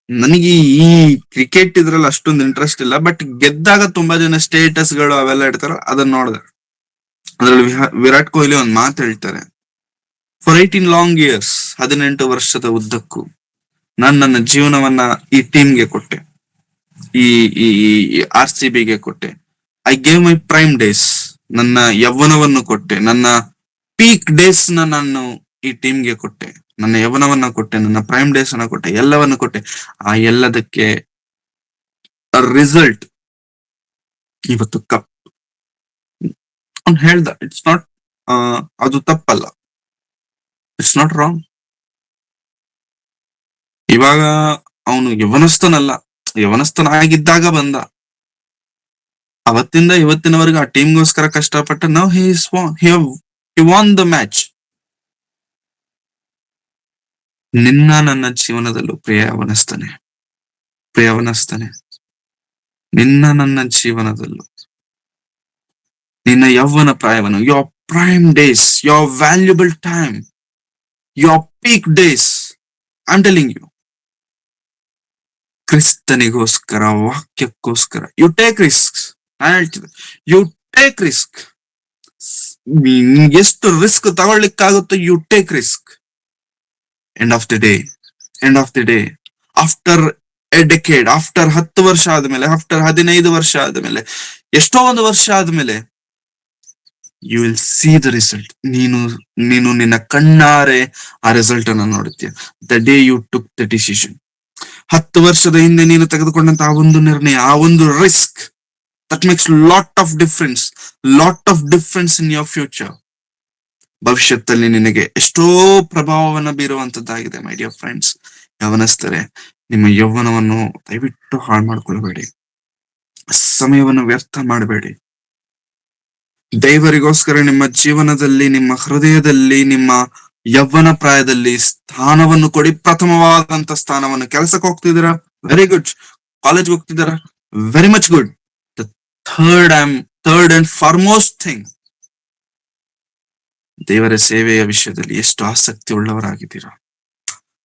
ನನಗೆ ಈ ಕ್ರಿಕೆಟ್ ಇದ್ರಲ್ಲಿ ಅಷ್ಟೊಂದು ಇಂಟ್ರೆಸ್ಟ್ ಇಲ್ಲ, ಬಟ್ ಗೆದ್ದಾಗ ತುಂಬಾ ಜನ ಸ್ಟೇಟಸ್ ಗಳು ಅವೆಲ್ಲ ಇಡ್ತಾರ, ಅದನ್ನ ನೋಡಿದೆ. ಅದ್ರಲ್ಲಿ ವಿರಾಟ್ ಕೊಹ್ಲಿ ಒಂದ್ ಮಾತು ಹೇಳ್ತಾರೆ, ಫಾರ್ 18 ಲಾಂಗ್ ಇಯರ್ಸ್, 18 ವರ್ಷದ ಉದ್ದಕ್ಕೂ ನಾನು ನನ್ನ ಜೀವನವನ್ನ ಈ ಟೀಮ್ಗೆ ಕೊಟ್ಟೆ, ಈ RCBಗೆ ಕೊಟ್ಟೆ. I gave my prime days, ನನ್ನ ಯೌವನವನ್ನು ಕೊಟ್ಟೆ, ನನ್ನ ಪೀಕ್ ಡೇಸ್ ನಾನು ಈ ಟೀಮ್ಗೆ ಕೊಟ್ಟೆ, ನನ್ನ ಯೌವನವನ್ನ ಕೊಟ್ಟೆ, ನನ್ನ ಪ್ರೈಮ್ ಡೇಸ್ ಅನ್ನ ಕೊಟ್ಟೆ, ಎಲ್ಲವನ್ನು ಕೊಟ್ಟೆ. ಆ ಎಲ್ಲದಕ್ಕೆ ರಿಸಲ್ಟ್ ಇವತ್ತು ಕಪ್. ಅವ್ನು ಹೇಳ್ದ, ಇಟ್ಸ್ ನಾಟ್, ಅದು ತಪ್ಪಲ್ಲ, ಇಟ್ಸ್ ನಾಟ್ ರಾಂಗ್. ಇವಾಗ ಅವನು ಯವನಸ್ಥನಾಗಿದ್ದಾಗ ಬಂದ, ಅವತ್ತಿಂದ ಇವತ್ತಿನವರೆಗೂ ಆ ಟೀಮ್ಗೋಸ್ಕರ ಕಷ್ಟಪಟ್ಟ. Now he won the match. ನನ್ನ ಜೀವನದಲ್ಲೂ ಪ್ರಿಯವನಸ್ತಾನೆ, ನನ್ನ ಜೀವನದಲ್ಲೂ ನಿನ್ನ ಯೌವನ ಪ್ರಾಯವನ್ನು, your prime days, your valuable time, your peak days, I am telling you, ಕ್ರಿಸ್ತನಿಗೋಸ್ಕರ, ವಾಕ್ಯಕ್ಕೋಸ್ಕರ ಯು ಟೇಕ್ ರಿಸ್ಕ್. ನಾನು ಹೇಳ್ತಿದ್ದೆ, ಯು ಟೇಕ್ ರಿಸ್ಕ್. ಎಷ್ಟು ರಿಸ್ಕ್ ತಗೊಳ್ಲಿಕ್ಕಾಗುತ್ತೋ you take risk. End of the day, after a decade, after 10 ವರ್ಷ ಆದ್ಮೇಲೆ, after 15 ವರ್ಷ ಆದ್ಮೇಲೆ, ಎಷ್ಟೋ ಒಂದು ವರ್ಷ ಆದ್ಮೇಲೆ, you will see the result. ನೀನು ನಿನ್ನ ಕಣ್ಣಾರೆ ಆ ರಿಸಲ್ಟ್ ಅನ್ನ ನೋಡುತ್ತೀಯ. The day you took the decision. 10 ವರ್ಷದ ಹಿಂದೆ ನೀನು ತೆಗೆದುಕೊಂಡಂತ ಆ ಒಂದು ನಿರ್ಣಯ, ಆ ಒಂದು risk, that makes lot of difference in your future. ಭವಿಷ್ಯದಲ್ಲಿ ನಿನಗೆ ಎಷ್ಟೋ ಪ್ರಭಾವವನ್ನು ಬೀರುವಂತದ್ದಾಗಿದೆ. ಮೈ ಡಿಯರ್ ಫ್ರೆಂಡ್ಸ್, ಯವನಸ್ಥರೇ, ನಿಮ್ಮ ಯೌವನವನ್ನು ದಯವಿಟ್ಟು ಹಾಳು ಮಾಡ್ಕೊಳ್ಬೇಡಿ, ಸಮಯವನ್ನು ವ್ಯರ್ಥ ಮಾಡಬೇಡಿ. ದೇವರಿಗೋಸ್ಕರ ನಿಮ್ಮ ಜೀವನದಲ್ಲಿ, ನಿಮ್ಮ ಹೃದಯದಲ್ಲಿ, ನಿಮ್ಮ ಯೌವನ ಪ್ರಾಯದಲ್ಲಿ ಸ್ಥಾನವನ್ನು ಕೊಡಿ. ಪ್ರಥಮವಾದಂತ ಸ್ಥಾನವನ್ನು. ಕೆಲಸಕ್ಕೆ ಹೋಗ್ತಿದ್ದೀರಾ? Very good. ಕಾಲೇಜ್ ಹೋಗ್ತಿದ್ದೀರಾ? Very much good. The third and foremost thing, ದೇವರ ಸೇವೆಯ ವಿಷಯದಲ್ಲಿ ಎಷ್ಟು ಆಸಕ್ತಿ ಉಳ್ಳವರಾಗಿದ್ದೀರಾ?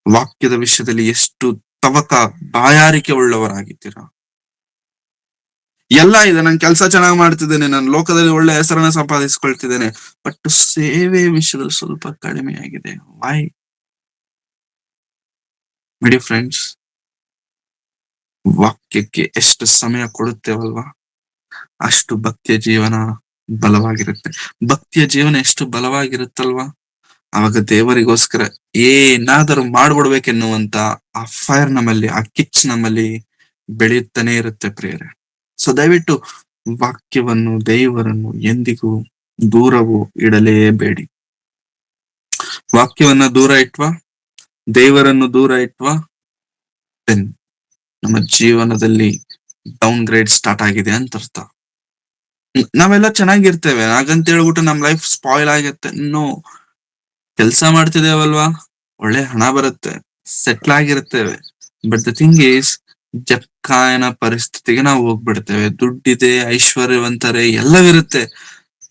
ವಾಕ್ಯದ ವಿಷಯದಲ್ಲಿ ಎಷ್ಟು ತವಕ, ಬಾಯಾರಿಕೆ ಉಳ್ಳವರಾಗಿದ್ದೀರಾ? ಎಲ್ಲ ಇದೆ, ನಾನು ಕೆಲಸ ಚೆನ್ನಾಗಿ ಮಾಡ್ತಿದ್ದೇನೆ, ನಾನು ಲೋಕದಲ್ಲಿ ಒಳ್ಳೆ ಹೆಸರನ್ನ ಸಂಪಾದಿಸಿಕೊಳ್ತಿದ್ದೇನೆ, ಬಟ್ ಸೇವೆ ವಿಷಯದಲ್ಲಿ ಸ್ವಲ್ಪ ಕಡಿಮೆ ಆಗಿದೆ. ವೈ? ಮೈ ಡಿಯರ್ ಫ್ರೆಂಡ್ಸ್, ವಾಕ್ಯಕ್ಕೆ ಎಷ್ಟು ಸಮಯ ಕೊಡುತ್ತೇವಲ್ವಾ, ಅಷ್ಟು ಭಕ್ತಿಯ ಜೀವನ ಬಲವಾಗಿರುತ್ತೆ. ಭಕ್ತಿಯ ಜೀವನ ಎಷ್ಟು ಬಲವಾಗಿರುತ್ತಲ್ವಾ, ಆವಾಗ ದೇವರಿಗೋಸ್ಕರ ಏನಾದರೂ ಮಾಡ್ಬಿಡ್ಬೇಕೆನ್ನುವಂತ ಆ ಫೈರ್ ನಮ್ಮಲ್ಲಿ, ಆ ಕಿಚ್ ನಮ್ಮಲ್ಲಿ ಬೆಳೆಯುತ್ತಾನೆ ಇರುತ್ತೆ ಪ್ರಿಯರೇ. ಸೊ ದಯವಿಟ್ಟು ವಾಕ್ಯವನ್ನು, ದೇವರನ್ನು ಎಂದಿಗೂ ದೂರವು ಇಡಲೇಬೇಡಿ. ವಾಕ್ಯವನ್ನ ದೂರ ಇಟ್ವಾ, ದೇವರನ್ನು ದೂರ ಇಟ್ವಾ, ದೆನ್ ನಮ್ಮ ಜೀವನದಲ್ಲಿ ಡೌನ್ ಗ್ರೇಡ್ ಸ್ಟಾರ್ಟ್ ಆಗಿದೆ ಅಂತ ಅರ್ಥ. ನಾವೆಲ್ಲ ಚೆನ್ನಾಗಿರ್ತೇವೆ, ಹಾಗಂತ ಹೇಳ್ಬಿಟ್ಟು ನಮ್ ಲೈಫ್ ಸ್ಪಾಯ್ಲ್ ಆಗಿರುತ್ತೆ. ಇನ್ನು ಕೆಲ್ಸ ಮಾಡ್ತಿದ್ದೇವಲ್ವಾ, ಒಳ್ಳೆ ಹಣ ಬರುತ್ತೆ, ಸೆಟ್ಲ್ ಆಗಿರ್ತೇವೆ. ಬಟ್ ದ ಥಿಂಗ್ ಈಸ್, ಜಕ್ಕಾಯನ ಪರಿಸ್ಥಿತಿಗೆ ನಾವು ಹೋಗ್ಬಿಡ್ತೇವೆ. ದುಡ್ಡಿದೆ, ಐಶ್ವರ್ಯವಂತರೇ, ಎಲ್ಲವಿರುತ್ತೆ,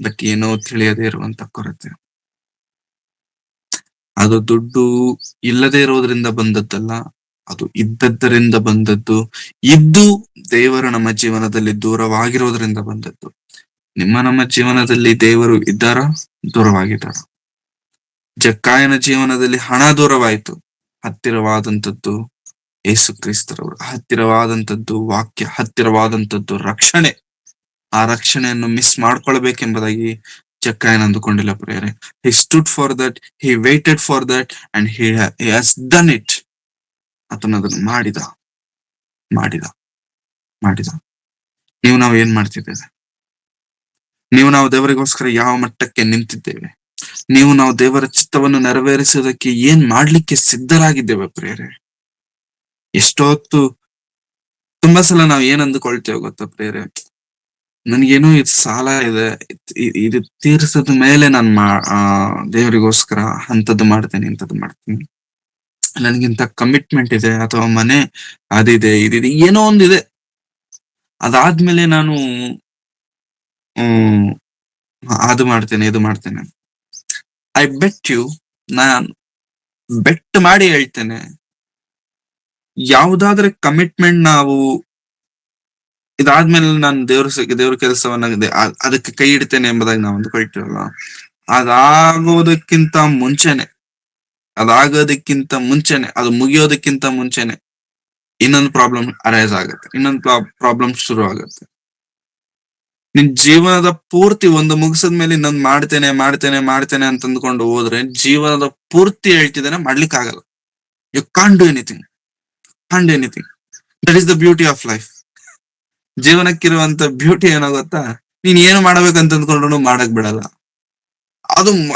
ಬಟ್ ಏನೋ ತಿಳಿಯದೇ ಇರುವಂತ ಕೊರತೆ. ಅದು ದುಡ್ಡು ಇಲ್ಲದೆ ಇರೋದ್ರಿಂದ ಬಂದದ್ದಲ್ಲ, ಅದು ಇದ್ದದ್ದರಿಂದ ಬಂದದ್ದು. ಇದ್ದು ದೇವರು ನಮ್ಮ ಜೀವನದಲ್ಲಿ ದೂರವಾಗಿರೋದ್ರಿಂದ ಬಂದದ್ದು. ನಮ್ಮ ಜೀವನದಲ್ಲಿ ದೇವರು ಇದ್ದಾರ, ದೂರವಾಗಿದ್ದಾರ? ಜಕ್ಕಾಯನ ಜೀವನದಲ್ಲಿ ಹಣ ದೂರವಾಯಿತು, ಹತ್ತಿರವಾದಂಥದ್ದು ಯೇಸು ಕ್ರಿಸ್ತರವರು, ಹತ್ತಿರವಾದಂಥದ್ದು ವಾಕ್ಯ, ಹತ್ತಿರವಾದಂಥದ್ದು ರಕ್ಷಣೆ. ಆ ರಕ್ಷಣೆಯನ್ನು ಮಿಸ್ ಮಾಡ್ಕೊಳ್ಬೇಕೆಂಬುದಾಗಿ ಜಕ್ಕಾಯನ ಅಂದುಕೊಂಡಿಲ್ಲ ಪ್ರಿಯರೇ. He stood for that, he waited for that, and he has done it. ಆತನು ಅದನ್ನು ಮಾಡಿದ ಮಾಡಿದ ಮಾಡಿದ. ನಾವು ಏನ್ ಮಾಡ್ತಿದ್ದೇವೆ? ನಾವು ದೇವರಿಗೋಸ್ಕರ ಯಾವ ಮಟ್ಟಕ್ಕೆ ನಿಂತಿದ್ದೇವೆ? ನಾವು ದೇವರ ಚಿತ್ತವನ್ನು ನೆರವೇರಿಸುವುದಕ್ಕೆ ಏನ್ ಮಾಡ್ಲಿಕ್ಕೆ ಸಿದ್ಧರಾಗಿದ್ದೇವೆ ಪ್ರಿಯರೇ? ಎಷ್ಟೊತ್ತು ತುಂಬಾ ಸಲ ನಾವ್ ಏನ್ ಅಂದುಕೊಳ್ತೇವೆ ಗೊತ್ತಾ ಪ್ರಿಯರೇ, ನನ್ಗೇನೋ ಇದು ಸಾಲ ಇದೆ, ಇದು ತೀರ್ಸದ ಮೇಲೆ ನಾನು ದೇವರಿಗೋಸ್ಕರ ಅಂತದ್ದು ಮಾಡ್ತೇನೆ, ಇಂಥದ್ದು ಮಾಡ್ತೀನಿ. ನನ್ಗಿಂತ ಕಮಿಟ್ಮೆಂಟ್ ಇದೆ, ಅಥವಾ ಮನೆ ಅದಿದೆ, ಇದಿದೆ, ಏನೋ ಒಂದಿದೆ, ಅದಾದ್ಮೇಲೆ ನಾನು ಅದು ಮಾಡ್ತೇನೆ, ಇದು ಮಾಡ್ತೇನೆ. ಐ ಬೆಟ್ ಯು, ನಾನ್ ಬೆಟ್ ಮಾಡಿ ಹೇಳ್ತೇನೆ, ಯಾವುದಾದ್ರೆ ಕಮಿಟ್ಮೆಂಟ್ ನಾವು ಇದಾದ್ಮೇಲೆ ನಾನು ದೇವ್ರ ಕೆಲಸವನ್ನ ಅದಕ್ಕೆ ಕೈ ಇಡ್ತೇನೆ ಎಂಬುದಾಗಿ ನಾವು ಅಂದುಕೊಳ್ತೀವಲ್ಲ, ಅದಾಗೋದಕ್ಕಿಂತ ಮುಂಚೆನೆ, ಅದು ಮುಗಿಯೋದಕ್ಕಿಂತ ಮುಂಚೆನೆ ಇನ್ನೊಂದು ಪ್ರಾಬ್ಲಮ್ ಅರೈಸ್ ಆಗುತ್ತೆ, ಇನ್ನೊಂದು ಪ್ರಾಬ್ಲಮ್ ಶುರು ಆಗುತ್ತೆ. ನಿನ್ ಜೀವನದ ಪೂರ್ತಿ ಒಂದು ಮುಗಿಸಿದ್ಮೇಲೆ ಇನ್ನೊಂದು ಮಾಡ್ತೇನೆ ಅಂತ ಅಂದ್ಕೊಂಡು ಹೋದ್ರೆ, ಜೀವನದ ಪೂರ್ತಿ ಹೇಳ್ತಿದ್ದೇನೆ, ಮಾಡ್ಲಿಕ್ಕೆ ಆಗಲ್ಲ. You can't do anything. That is the beauty of life. ಜೀವನಕ್ಕಿರುವಂತ ಬ್ಯೂಟಿ ಏನೋ ಗೊತ್ತಾ? ನೀನ್ ಏನು ಮಾಡ್ಬೇಕಂತ ಅಂದ್ಕೊಂಡ್ರು ಮಾಡಕ್ ಬಿಡಲ್ಲ.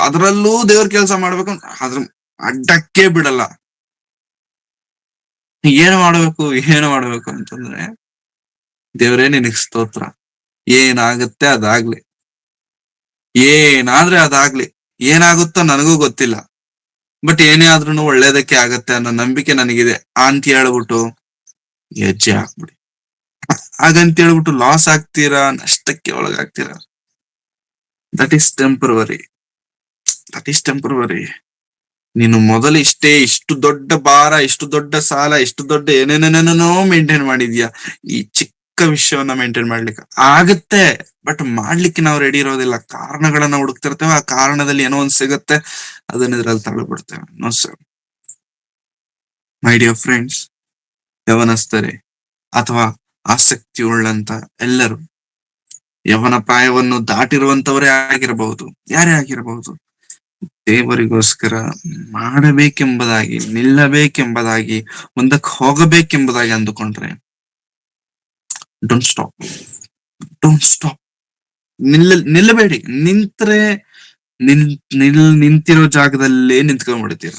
ಅದರಲ್ಲೂ ದೇವ್ರ ಕೆಲಸ ಮಾಡ್ಬೇಕು, ಅದ್ರ ಅಡ್ಡಕ್ಕೆ ಬಿಡಲ್ಲ. ಏನು ಮಾಡ್ಬೇಕು ಅಂತಂದ್ರೆ, ದೇವ್ರೇ ನಿನಗ್ ಸ್ತೋತ್ರ, ಏನಾಗುತ್ತೆ ಅದಾಗ್ಲಿ, ಏನಾದ್ರೆ ಅದಾಗ್ಲಿ, ಏನಾಗುತ್ತೋ ನನಗೂ ಗೊತ್ತಿಲ್ಲ, ಬಟ್ ಏನೇ ಆದ್ರೂ ಒಳ್ಳೇದಕ್ಕೆ ಆಗತ್ತೆ ಅನ್ನೋ ನಂಬಿಕೆ ನನಗಿದೆ ಅಂತ ಹೇಳ್ಬಿಟ್ಟು ಹೆಜ್ಜೆ ಹಾಕ್ಬಿಡಿ. ಹಾಗಂತ ಹೇಳ್ಬಿಟ್ಟು ಲಾಸ್ ಆಗ್ತೀರಾ, ನಷ್ಟಕ್ಕೆ ಒಳಗಾಗ್ತೀರಾ, ದಟ್ ಈಸ್ ಟೆಂಪರವರಿ. ನೀನು ಮೊದಲು ಇಷ್ಟು ದೊಡ್ಡ ಭಾರ, ಇಷ್ಟು ದೊಡ್ಡ ಸಾಲ, ಇಷ್ಟು ದೊಡ್ಡ ಏನೇನೇನೇನೋ ಮೇಂಟೈನ್ ಮಾಡಿದ್ಯಾ, ಈ ಚಿಕ್ಕ ವಿಷಯವನ್ನ ಮೇಂಟೈನ್ ಮಾಡ್ಲಿಕ್ಕೆ ಆಗತ್ತೆ, ಬಟ್ ಮಾಡ್ಲಿಕ್ಕೆ ನಾವು ರೆಡಿ ಇರೋದಿಲ್ಲ. ಕಾರಣಗಳನ್ನ ಹುಡುಕ್ತಿರ್ತೇವೆ, ಆ ಕಾರಣದಲ್ಲಿ ಏನೋ ಒಂದ್ ಸಿಗತ್ತೆ, ಅದನ್ನ ಇದ್ರಲ್ಲಿ ತಳ್ಳಿಬಿಡ್ತೇವೆ. No sir. My dear friends, ಯವನಸ್ಥರೇ ಅಥವಾ ಆಸಕ್ತಿ ಉಳ್ಳಂತ ಎಲ್ಲರೂ, ಯವನ ಪ್ರಾಯವನ್ನು ದಾಟಿರುವಂತವರೇ ಆಗಿರಬಹುದು, ಯಾರೇ ಆಗಿರಬಹುದು, ದೇವರಿಗೋಸ್ಕರ ಮಾಡಬೇಕೆಂಬುದಾಗಿ, ನಿಲ್ಲಬೇಕೆಂಬುದಾಗಿ, ಮುಂದಕ್ಕೆ ಹೋಗಬೇಕೆಂಬುದಾಗಿ ಅಂದುಕೊಂಡ್ರೆ, ಡೋಂಟ್ ಸ್ಟಾಪ್. ನಿಲ್ಲಬೇಡಿ. ನಿಂತಿರೋ ಜಾಗದಲ್ಲೇ ನಿಂತ್ಕೊಂಡ್ಬಿಡ್ತೀರ.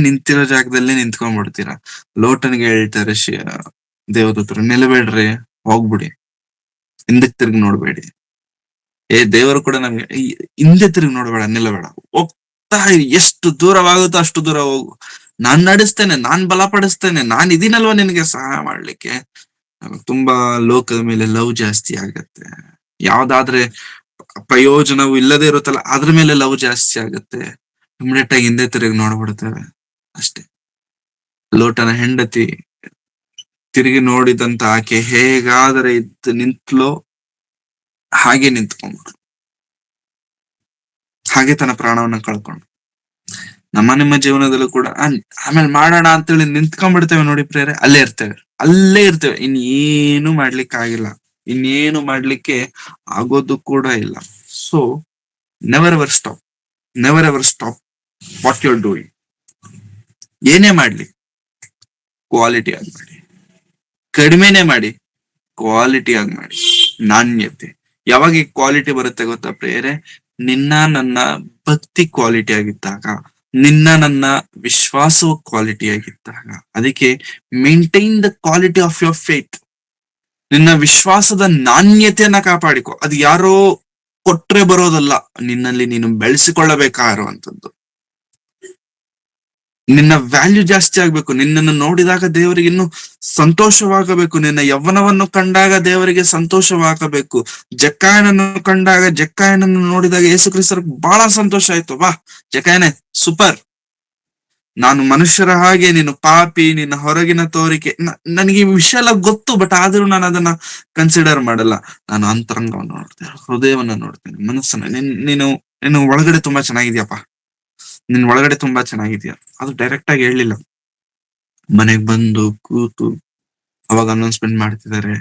ನಿಂತಿರೋ ಜಾಗದಲ್ಲೇ ನಿಂತ್ಕೊಂಡ್ಬಿಡ್ತೀರ. ಲೋಟನಿಗೆ ಹೇಳ್ತಾರೆ ದೇವದೂತರು, ನಿಲ್ಲಬೇಡ್ರಿ, ಹೋಗ್ಬಿಡಿ, ಹಿಂದಕ್ಕೆ ತಿರುಗಿ ನೋಡ್ಬೇಡಿ. ದೇವರು ಕೂಡ ನಮ್ಗೆ ಹಿಂದೆ ತಿರುಗಿ ನೋಡ್ಬೇಡ, ನಿಲ್ಲಬೇಡ, ಹೋಗ್ತಾ ಎಷ್ಟು ದೂರವಾಗುತ್ತೋ ಅಷ್ಟು ದೂರ ಹೋಗು, ನಾನ್ ನಡೆಸ್ತೇನೆ, ನಾನ್ ಬಲಪಡಿಸ್ತೇನೆ, ನಾನ್ ಇದೀನಲ್ವಾ ನಿನಗೆ ಸಹಾಯ ಮಾಡ್ಲಿಕ್ಕೆ. ತುಂಬಾ ಲೋಕದ ಮೇಲೆ ಲವ್ ಜಾಸ್ತಿ ಆಗತ್ತೆ. ಯಾವ್ದಾದ್ರೆ ಪ್ರಯೋಜನವು ಇಲ್ಲದೆ ಇರುತ್ತಲ್ಲ, ಅದ್ರ ಮೇಲೆ ಲವ್ ಜಾಸ್ತಿ ಆಗತ್ತೆ. ಇಮಿಡಿಯೇಟ್ ಆಗಿ ಹಿಂದೆ ತಿರುಗಿ ನೋಡ್ಬಿಡ್ತೇವೆ ಅಷ್ಟೇ. ಲೋಟನ ಹೆಂಡತಿ ತಿರುಗಿ ನೋಡಿದಂತ ಆಕೆ ಹೇಗಾದರೆ ನಿಂತ್ಲೋ ಹಾಗೆ ನಿಂತ್ಕೊಂಡ್ರು, ಹಾಗೆ ತನ್ನ ಪ್ರಾಣವನ್ನ ಕಳ್ಕೊಂಡು. ನಿಮ್ಮ ಜೀವನದಲ್ಲೂ ಕೂಡ ಆಮೇಲೆ ಮಾಡೋಣ ಅಂತೇಳಿ ನಿಂತ್ಕೊಂಡ್ಬಿಡ್ತೇವೆ ನೋಡಿ ಪ್ರೇರೆ, ಅಲ್ಲೇ ಇರ್ತೇವೆ. ಇನ್ನೇನು ಮಾಡ್ಲಿಕ್ಕೆ ಆಗಿಲ್ಲ, ಇನ್ನೇನು ಮಾಡ್ಲಿಕ್ಕೆ ಆಗೋದು ಕೂಡ ಇಲ್ಲ. So never ever stop, never ever stop what you are doing. ಏನೇ ಮಾಡ್ಲಿ ಕ್ವಾಲಿಟಿ ಆಗಿ ಮಾಡಿ, ಕಡಿಮೆನೆ ಮಾಡಿ ಕ್ವಾಲಿಟಿ ಆಗಿ ಮಾಡಿ. ನಾಣ್ಯತೆ ಯಾವಾಗ ಈ ಕ್ವಾಲಿಟಿ ಬರುತ್ತೆ ಗೊತ್ತಾ ಪ್ರೇರೆ? ನನ್ನ ಭಕ್ತಿ ಕ್ವಾಲಿಟಿ ಆಗಿದ್ದಾಗ, ನನ್ನ ವಿಶ್ವಾಸವು ಕ್ವಾಲಿಟಿ ಆಗಿದ್ದಾಗ. ಅದಕ್ಕೆ maintain the quality of your faith. ನಿನ್ನ ವಿಶ್ವಾಸದ ನಾಣ್ಯತೆಯನ್ನ ಕಾಪಾಡಿಕೊ. ಅದು ಯಾರೋ ಕೊಟ್ರೆ ಬರೋದಲ್ಲ, ನಿನ್ನಲ್ಲಿ ನೀನು ಬೆಳೆಸಿಕೊಳ್ಳಬೇಕಾಗಿರುವಂತದ್ದು. ನಿನ್ನ ವ್ಯಾಲ್ಯೂ ಜಾಸ್ತಿ ಆಗ್ಬೇಕು. ನಿನ್ನನ್ನು ನೋಡಿದಾಗ ದೇವರಿಗೆ ಇನ್ನು ಸಂತೋಷವಾಗಬೇಕು. ನಿನ್ನ ಯೌವನವನ್ನು ಕಂಡಾಗ ದೇವರಿಗೆ ಸಂತೋಷವಾಗಬೇಕು. ಜಕ್ಕಾಯನನ್ನು ಕಂಡಾಗ, ಜಕ್ಕಾಯನನ್ನು ನೋಡಿದಾಗ ಯೇಸು ಕ್ರಿಸ್ತರಿಗೆ ಬಹಳ ಸಂತೋಷ ಆಯ್ತು. ವಾ ಜಕ್ಕಾಯನೇ ಸೂಪರ್, ನಾನು ಮನುಷ್ಯರ ಹಾಗೆ, ನೀನು ಪಾಪಿ, ನಿನ್ನ ಹೊರಗಿನ ತೋರಿಕೆ. ನನಗೆ ಈ ವಿಷಯ ಎಲ್ಲ ಗೊತ್ತು, ಬಟ್ ಆದ್ರೂ ನಾನು ಅದನ್ನ ಕನ್ಸಿಡರ್ ಮಾಡಲ್ಲ. ನಾನು ಅಂತರಂಗವನ್ನು ನೋಡ್ತೇನೆ, ಹೃದಯವನ್ನ ನೋಡ್ತೇನೆ, ಮನಸ್ಸನ್ನ. ನೀನು ಒಳಗಡೆ ತುಂಬಾ ಚೆನ್ನಾಗಿದ್ಯಪ್ಪ, ನಿನ್ ಒಳಗಡೆ ತುಂಬಾ ಚೆನ್ನಾಗಿದ್ಯಾ. ಅದು ಡೈರೆಕ್ಟ್ ಆಗಿ ಹೇಳಲಿಲ್ಲ. ಮನೆಗ್ ಬಂದು ಕೂತು ಅವಾಗ ಅನೌನ್ಸ್ಮೆಂಟ್ ಮಾಡ್ತಿದ್ದಾರೆ,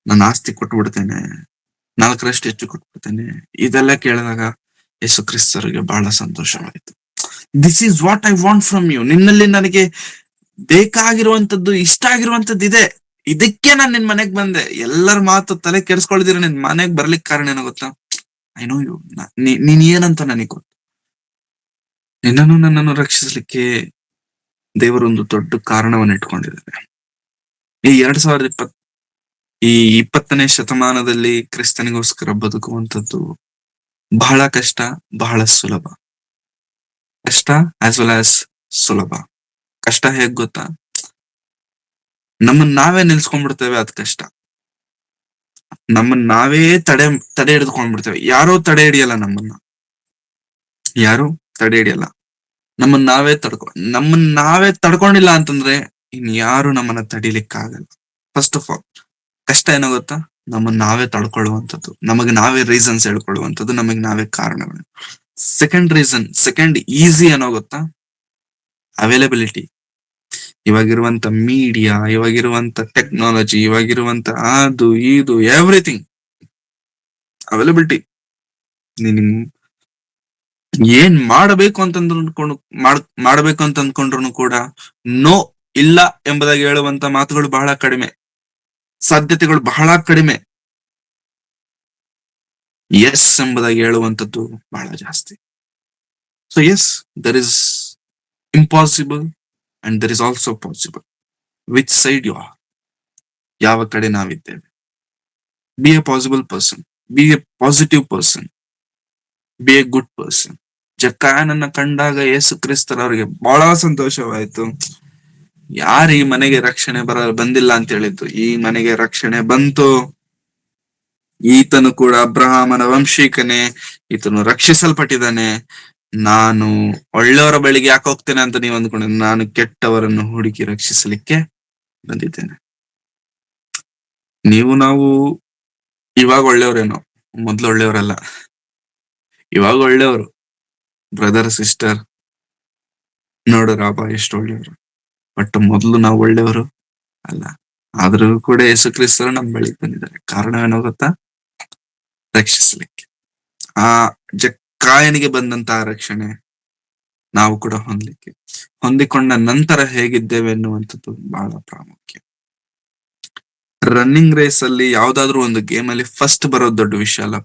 ನಾನು ಆಸ್ತಿ ಕೊಟ್ಬಿಡ್ತೇನೆ, 4ರಷ್ಟು ಹೆಚ್ಚು ಕೊಟ್ಬಿಡ್ತೇನೆ. ಇದೆಲ್ಲ ಕೇಳಿದಾಗ ಯೇಸು ಕ್ರಿಸ್ತರಿಗೆ ಬಹಳ ಸಂತೋಷವಾಯಿತು. This is what I want from you. ನಿನ್ನಲ್ಲಿ ನನಗೆ ಬೇಕಾಗಿರುವಂತದ್ದು, ಇಷ್ಟ ಆಗಿರುವಂತದ್ದು ಇದೆ. ಇದಕ್ಕೆ ನಾನು ನಿನ್ ಮನೆಗ್ ಬಂದೆ. ಎಲ್ಲರ ಮಾತು ತಲೆ ಕೆಡಿಸ್ಕೊಳ್ದಿರ ನಿನ್ ಮನೆಗ್ ಬರ್ಲಿಕ್ಕೆ ಕಾರಣ ಏನೋ ಗೊತ್ತಾ? I know you. ನೀನ್ ಏನಂತ ನನಗೆ ಗೊತ್ತು. ನನ್ನನ್ನು ರಕ್ಷಿಸ್ಲಿಕ್ಕೆ ದೇವರೊಂದು ದೊಡ್ಡ ಕಾರಣವನ್ನು ಇಟ್ಕೊಂಡಿದ್ದಾರೆ. ಈ 2020ನೇ ಶತಮಾನದಲ್ಲಿ ಕ್ರಿಸ್ತನಿಗೋಸ್ಕರ ಬದುಕುವಂಥದ್ದು ಬಹಳ ಕಷ್ಟ, ಬಹಳ ಸುಲಭ. ಕಷ್ಟ ಆಸ್ ವೆಲ್ ಆಸ್ ಸುಲಭ. ಕಷ್ಟ ಹೇಗ್ ಗೊತ್ತಾ? ನಮ್ಮನ್ನ ನಾವೇ ನಿಲ್ಸ್ಕೊಂಡ್ಬಿಡ್ತೇವೆ, ಅದ್ ಕಷ್ಟ. ನಮ್ಮನ್ನ ನಾವೇ ತಡೆ ಹಿಡಿದುಕೊಂಡ್ಬಿಡ್ತೇವೆ. ಯಾರೋ ತಡೆ ಹಿಡಿಯಲ್ಲ ನಮ್ಮನ್ನ, ಯಾರು ತಡೆ ಹಿಡಿಯಲ್ಲ. ನಮ್ಮನ್ನ ನಾವೇ ತಡ್ಕೊಂಡಿಲ್ಲ ಅಂತಂದ್ರೆ ಇನ್ಯಾರು ನಮ್ಮನ್ನ ತಡಿಲಿಕ್ಕಾಗಲ್ಲ. ಫಸ್ಟ್ ಆಫ್ ಆಲ್ ಕಷ್ಟ ಏನೋ ಗೊತ್ತಾ? ನಮ್ಮನ್ನ ನಾವೇ ತಡ್ಕೊಳ್ಳುವಂಥದ್ದು, ನಮಗ್ ನಾವೇ ರೀಸನ್ಸ್ ಹೇಳ್ಕೊಳ್ಳುವಂಥದ್ದು, ನಮಗ್ ನಾವೇ ಕಾರಣಗಳು. ಸೆಕೆಂಡ್ ಈಸಿ ಏನೋ ಗೊತ್ತಾ? ಅವೈಲಬಿಲಿಟಿ. ಇವಾಗಿರುವಂತ ಮೀಡಿಯಾ, ಇವಾಗಿರುವಂತ ಟೆಕ್ನಾಲಜಿ, ಇವಾಗಿರುವಂತ ಅದು ಇದು ಎವ್ರಿಥಿಂಗ್ ಅವೈಲಬಿಲಿಟಿ. ನೀನ್ ಏನ್ ಮಾಡಬೇಕು ಅಂತ ಮಾಡಬೇಕು ಅಂತ ಅಂದ್ಕೊಂಡ್ರು ಕೂಡ ನೋ, ಇಲ್ಲ ಎಂಬುದಾಗಿ ಹೇಳುವಂತ ಮಾತುಗಳು ಬಹಳ ಕಡಿಮೆ, ಸಾಧ್ಯತೆಗಳು ಬಹಳ ಕಡಿಮೆ. ಎಸ್ ಎಂಬುದಾಗಿ ಹೇಳುವಂಥದ್ದು ಬಹಳ ಜಾಸ್ತಿ. So yes, there is impossible and there is also possible. Which side you are? ಯಾವ ಕಡೆ ನಾವಿದ್ದೇವೆ? Be a possible person, be a positive person, be a good person. ಜಕ್ಕಾಯನನ್ನ ಕಂಡಾಗ ಯೇಸು ಕ್ರಿಸ್ತರವರಿಗೆ ಬಹಳ ಸಂತೋಷವಾಯ್ತು. ಯಾರು ಈ ಮನೆಗೆ ರಕ್ಷಣೆ ಬಂದಿಲ್ಲ ಅಂತ ಹೇಳಿದ್ದು, ಈ ಮನೆಗೆ ರಕ್ಷಣೆ ಬಂತು. ಈತನು ಕೂಡ ಅಬ್ರಹಾಮನ ವಂಶೀಕನೇ, ಈತನು ರಕ್ಷಿಸಲ್ಪಟ್ಟಿದ್ದಾನೆ. ನಾನು ಒಳ್ಳೆಯವರ ಬಳಿಗೆ ಯಾಕೆ ಹೋಗ್ತೇನೆ ಅಂತ ನೀವು ಅಂದ್ಕೊಂಡ್ರೆ, ನಾನು ಕೆಟ್ಟವರನ್ನು ಹುಡುಕಿ ರಕ್ಷಿಸಲಿಕ್ಕೆ ಬಂದಿದ್ದೇನೆ. ನಾವು ಇವಾಗ ಒಳ್ಳೆಯವರೇನೋ, ಮೊದ್ಲು ಒಳ್ಳೆಯವರಲ್ಲ. ಇವಾಗ ಒಳ್ಳೆಯವರು ಬ್ರದರ್ ಸಿಸ್ಟರ್, ನೋಡ್ರಪ್ಪ ಎಷ್ಟು ಒಳ್ಳೆಯವರು. ಬಟ್ ಮೊದ್ಲು ನಾವು ಒಳ್ಳೆಯವರು ಅಲ್ಲ. ಆದ್ರೂ ಕೂಡ ಯೇಸು ಕ್ರಿಸ್ತರು ನಮ್ಮ ಬಳಿಗೆ ಬಂದಿದ್ದಾರೆ. ಕಾರಣವೇನೋ ಗೊತ್ತಾ? ರಕ್ಷಿಸಲಿಕ್ಕೆ. ಆ ಜಕ್ಕಾಯನಿಗೆ ಬಂದಂತಹ ರಕ್ಷಣೆ ನಾವು ಕೂಡ ಹೊಂದಿಕೊಂಡ ನಂತರ ಹೇಗಿದ್ದೇವೆ ಎನ್ನುವಂಥದ್ದು ಬಹಳ ಪ್ರಾಮುಖ್ಯ. ರನ್ನಿಂಗ್ ರೇಸ್ ಅಲ್ಲಿ, ಯಾವ್ದಾದ್ರು ಒಂದು ಗೇಮ್ ಅಲ್ಲಿ ಫಸ್ಟ್ ಬರೋದು ದೊಡ್ಡ ವಿಷಯ ಅಲ್ಲ.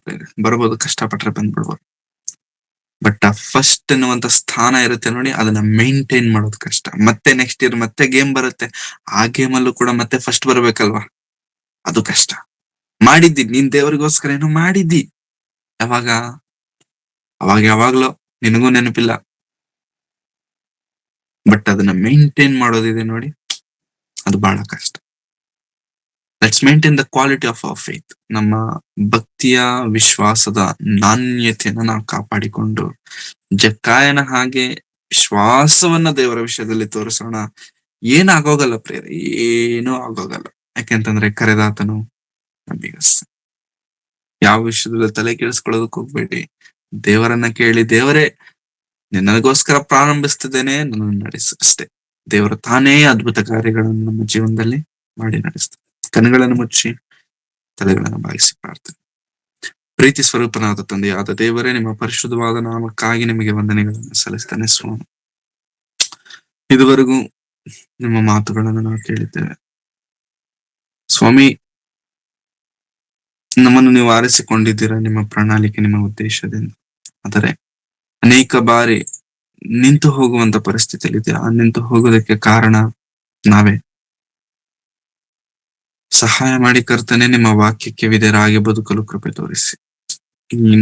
ಬರ್ಬೋದು, ಕಷ್ಟಪಟ್ರೆ ಬಂದ್ಬಿಡ್ಬೋದು. ಬಟ್ ಆ ಫಸ್ಟ್ ಎನ್ನುವಂತ ಸ್ಥಾನ ಇರುತ್ತೆ ನೋಡಿ, ಅದನ್ನ ಮೇಂಟೈನ್ ಮಾಡೋದು ಕಷ್ಟ. ಮತ್ತೆ ನೆಕ್ಸ್ಟ್ ಇಯರ್ ಮತ್ತೆ ಗೇಮ್ ಬರುತ್ತೆ, ಆ ಗೇಮ್ ಅಲ್ಲೂ ಕೂಡ ಮತ್ತೆ ಫಸ್ಟ್ ಬರ್ಬೇಕಲ್ವಾ, ಅದು ಕಷ್ಟ. ಮಾಡಿದ್ದಿ ನೀನ್ ದೇವರಿಗೋಸ್ಕರ ಏನೋ ಮಾಡಿದ್ದಿ, ಯಾವಾಗ್ಲೋ ನಿನಗೂ ನೆನಪಿಲ್ಲ. ಬಟ್ ಅದನ್ನ ಮೇಂಟೈನ್ ಮಾಡೋದಿದೆ ನೋಡಿ, ಅದು ಬಹಳ ಕಷ್ಟ. Let's maintain the quality of our faith. ನಮ್ಮ ಭಕ್ತಿಯ, ವಿಶ್ವಾಸದ ನಾಣ್ಯತೆಯನ್ನ ನಾವು ಕಾಪಾಡಿಕೊಂಡು ಜಕ್ಕಾಯನ ಹಾಗೆ ವಿಶ್ವಾಸವನ್ನ ದೇವರ ವಿಷಯದಲ್ಲಿ ತೋರಿಸೋಣ. ಏನಾಗೋಗಲ್ಲ ಪ್ರೇರ, ಏನೂ ಆಗೋಗಲ್ಲ. ಯಾಕೆಂತಂದ್ರೆ ಕರೆದಾತನು ನಂಬಿಗಸ್ತ. ಯಾವ ವಿಷಯದಲ್ಲಿ ತಲೆ ಕೆಡಿಸ್ಕೊಳ್ಳೋದಕ್ಕೆ ಹೋಗ್ಬೇಡಿ. ದೇವರನ್ನ ಕೇಳಿ, ದೇವರೇ ನಿನಗೋಸ್ಕರ ಪ್ರಾರಂಭಿಸ್ತಿದ್ದೇನೆ, ನನ್ನನ್ನು ನಡೆಸು ಅಷ್ಟೇ. ದೇವರು ತಾನೇ ಅದ್ಭುತ ಕಾರ್ಯಗಳನ್ನು ನಮ್ಮ ಜೀವನದಲ್ಲಿ ಮಾಡಿ ನಡೆಸ್ತಾರೆ. ಕಣ್ಣುಗಳನ್ನು ಮುಚ್ಚಿ ತಲೆಗಳನ್ನು ಬಾಗಿಸಿ ಪ್ರಾರ್ಥನೆ. ಪ್ರೀತಿ ಸ್ವರೂಪನಾದ ತಂದೆಯಾದ ದೇವರೇ, ನಿಮ್ಮ ಪರಿಶುದ್ಧವಾದ ನಾಮಕ್ಕಾಗಿ ನಿಮಗೆ ವಂದನೆಗಳನ್ನು ಸಲ್ಲಿಸ್ತಾನೆ ಸ್ವಾಮಿ. ಇದುವರೆಗೂ ನಿಮ್ಮ ಮಾತುಗಳನ್ನು ನಾವು ಕೇಳಿದ್ದೇವೆ ಸ್ವಾಮಿ. ನಮ್ಮನ್ನು ನೀವು ಆರಿಸಿಕೊಂಡಿದ್ದೀರಾ ನಿಮ್ಮ ಪ್ರಣಾಳಿಕೆ, ನಿಮ್ಮ ಉದ್ದೇಶದಿಂದ. ಆದರೆ ಅನೇಕ ಬಾರಿ ನಿಂತು ಹೋಗುವಂತ ಪರಿಸ್ಥಿತಿಯಲ್ಲಿದೆ. ಆ ನಿಂತು ಹೋಗೋದಕ್ಕೆ ಕಾರಣ ನಾವೇ. ಸಹಾಯ ಮಾಡಿ ಕರ್ತನೆ, ನಿಮ್ಮ ವಾಕ್ಯಕ್ಕೆ ವಿಧೇಯರಾಗಿ ಬದುಕಲು ಕೃಪೆ ತೋರಿಸಿ.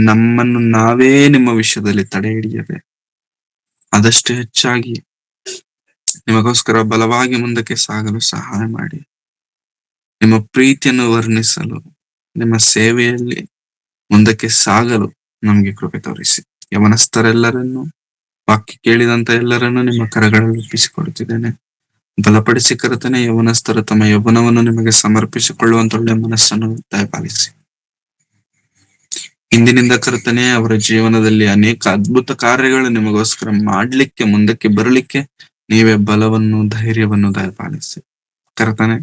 ನಮ್ಮನ್ನು ನಾವೇ ನಿಮ್ಮ ವಿಷಯದಲ್ಲಿ ತಡೆ ಹಿಡಿಯದೆ ಆದಷ್ಟು ಹೆಚ್ಚಾಗಿ ನಿಮಗೋಸ್ಕರ ಬಲವಾಗಿ ಮುಂದಕ್ಕೆ ಸಾಗಲು ಸಹಾಯ ಮಾಡಿ. ನಿಮ್ಮ ಪ್ರೀತಿಯನ್ನು ವರ್ಣಿಸಲು, ನಿಮ್ಮ ಸೇವೆಯಲ್ಲಿ ಮುಂದಕ್ಕೆ ಸಾಗಲು ನಮಗೆ ಕೃಪೆ ತೋರಿಸಿ. ಯವನಸ್ಥರೆಲ್ಲರನ್ನು, ವಾಕ್ಯ ಕೇಳಿದಂತ ಎಲ್ಲರನ್ನು ನಿಮ್ಮ ಕರಗಳಲ್ಲಿ ಒಪ್ಪಿಸಿಕೊಡುತ್ತಿದ್ದೇನೆ. ಬಲಪಡಿಸಿ ಕರ್ತನೆ, ಯವನಸ್ಥರು ತಮ್ಮ ಯೌವನವನ್ನು ನಿಮಗೆ ಸಮರ್ಪಿಸಿಕೊಳ್ಳುವಂತ ಒಳ್ಳೆ ಮನಸ್ಸನ್ನು ದಯಪಾಲಿಸಿ. ಇಂದಿನಿಂದ ಕರ್ತನೆ, ಅವರ ಜೀವನದಲ್ಲಿ ಅನೇಕ ಅದ್ಭುತ ಕಾರ್ಯಗಳು ನಿಮಗೋಸ್ಕರ ಮಾಡ್ಲಿಕ್ಕೆ, ಮುಂದಕ್ಕೆ ಬರಲಿಕ್ಕೆ ನೀವೇ ಬಲವನ್ನು, ಧೈರ್ಯವನ್ನು ದಯಪಾಲಿಸಿ ಕರ್ತನೆ.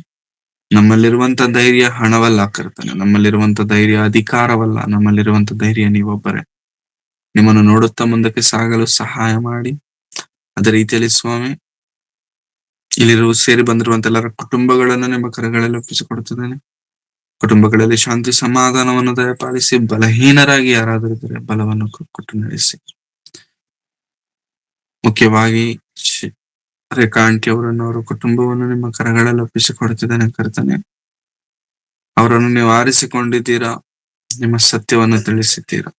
ನಮ್ಮಲ್ಲಿರುವಂತ ಧೈರ್ಯ ಹಣವಲ್ಲ ಕರ್ತನೆ, ನಮ್ಮಲ್ಲಿರುವಂತ ಧೈರ್ಯ ಅಧಿಕಾರವಲ್ಲ, ನಮ್ಮಲ್ಲಿರುವಂತ ಧೈರ್ಯ ನೀವೊಬ್ಬರೇ. ನಿಮ್ಮನ್ನು ನೋಡುತ್ತಾ ಮುಂದಕ್ಕೆ ಸಾಗಲು ಸಹಾಯ ಮಾಡಿ. ಅದೇ ರೀತಿಯಲ್ಲಿ ಸ್ವಾಮಿ, ಇಲ್ಲಿರುವ ಸೇರಿ ಬಂದಿರುವಂತ ಎಲ್ಲರ ಕುಟುಂಬಗಳನ್ನು ನಿಮ್ಮ ಕರಗಳಲ್ಲಿ ಒಪ್ಪಿಸಿಕೊಡುತ್ತಿದ್ದೇನೆ. ಕುಟುಂಬಗಳಲ್ಲಿ ಶಾಂತಿ ಸಮಾಧಾನವನ್ನು ದಯಪಾಲಿಸಿ. ಬಲಹೀನರಾಗಿ ಯಾರಾದರೂ ಇದ್ದರೆ ಬಲವನ್ನು ಕೊಟ್ಟು ನಡೆಸಿ. ಮುಖ್ಯವಾಗಿ ರೇಖಾ ಆಂಟಿ ಅವರನ್ನು, ಅವರ ಕುಟುಂಬವನ್ನು ನಿಮ್ಮ ಕರಗಳಲ್ಲಿ ಒಪ್ಪಿಸಿಕೊಡುತ್ತಿದ್ದೇನೆ ಕರ್ತನೆ. ಅವರನ್ನು ನೀವು ಆರಿಸಿಕೊಂಡಿದ್ದೀರಾ, ನಿಮ್ಮ ಸತ್ಯವನ್ನು ತಿಳಿಸಿದ್ದೀರಾ.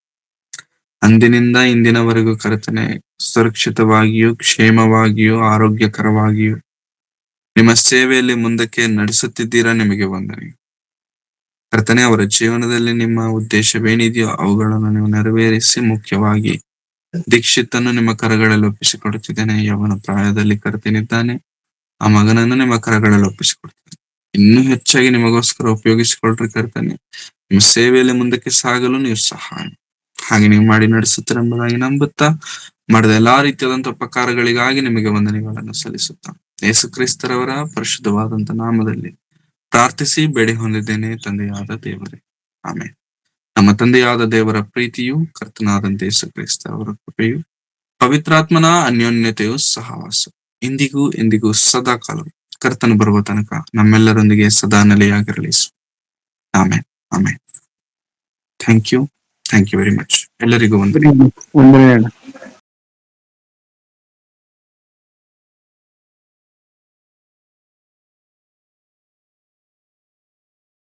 ಅಂದಿನಿಂದ ಇಂದಿನವರೆಗೂ ಕರ್ತನೆ, ಸುರಕ್ಷಿತವಾಗಿಯೂ ಕ್ಷೇಮವಾಗಿಯೂ ಆರೋಗ್ಯಕರವಾಗಿಯೂ ನಿಮ್ಮ ಸೇವೆಯಲ್ಲಿ ಮುಂದಕ್ಕೆ ನಡೆಸುತ್ತಿದ್ದೀರಾ. ನಿಮಗೆ ವಂದನೆ ಕರ್ತನೆ. ಅವರ ಜೀವನದಲ್ಲಿ ನಿಮ್ಮ ಉದ್ದೇಶವೇನಿದೆಯೋ ಅವುಗಳನ್ನು ನೀವು ನೆರವೇರಿಸಿ. ಮುಖ್ಯವಾಗಿ ದೀಕ್ಷಿತನ್ನು ನಿಮ್ಮ ಕರಗಳಲ್ಲಿ ಒಪ್ಪಿಸಿಕೊಡುತ್ತಿದ್ದೇನೆ. ಯವನ ಪ್ರಾಯದಲ್ಲಿ ಕರ್ತನಿದ್ದಾನೆ. ಆ ಮಗನನ್ನು ನಿಮ್ಮ ಕರಗಳಲ್ಲಿ ಒಪ್ಪಿಸಿಕೊಡ್ತೇನೆ. ಇನ್ನೂ ಹೆಚ್ಚಾಗಿ ನಿಮಗೋಸ್ಕರ ಉಪಯೋಗಿಸಿಕೊಳ್ರಿ ಕರ್ತನೆ. ನಿಮ್ಮ ಸೇವೆಯಲ್ಲಿ ಮುಂದಕ್ಕೆ ಸಾಗಲು ನೀವು ಸಹಾಯ ಹಾಗೆ ನೀವು ಮಾಡಿ ನಡೆಸುತ್ತೀರೆಂಬುದಾಗಿ ನಂಬುತ್ತಾ, ಮಾಡಿದ ಎಲ್ಲಾ ರೀತಿಯಾದಂತಹ ಉಪಕಾರಗಳಿಗಾಗಿ ನಿಮಗೆ ವಂದನೆಗಳನ್ನು ಸಲ್ಲಿಸುತ್ತಾ, ಯೇಸು ಕ್ರಿಸ್ತರವರ ಪರಿಶುದ್ಧವಾದಂತ ನಾಮದಲ್ಲಿ ಪ್ರಾರ್ಥಿಸಿ ಬೇಡಿ ಹೊಂದಿದ್ದೇನೆ ತಂದೆಯಾದ ದೇವರೇ, ಆಮೇಲೆ. ನಮ್ಮ ತಂದೆಯಾದ ದೇವರ ಪ್ರೀತಿಯು, ಕರ್ತನಾದಂತ ಯೇಸು ಕ್ರಿಸ್ತ ಅವರ ಕೃಪೆಯು, ಪವಿತ್ರಾತ್ಮನ ಅನ್ಯೋನ್ಯತೆಯು ಸಹವಾಸ ಇಂದಿಗೂ ಎಂದಿಗೂ ಸದಾ ಕಾಲ ಕರ್ತನು ಬರುವ ತನಕ ನಮ್ಮೆಲ್ಲರೊಂದಿಗೆ ಸದಾ ನೆಲೆಯಾಗಿರಲಿ. ಆಮೇಲೆ ಆಮೇಲೆ. Thank you very much. ಎಲ್ಲರಿಗೂ ವಂದನೆ.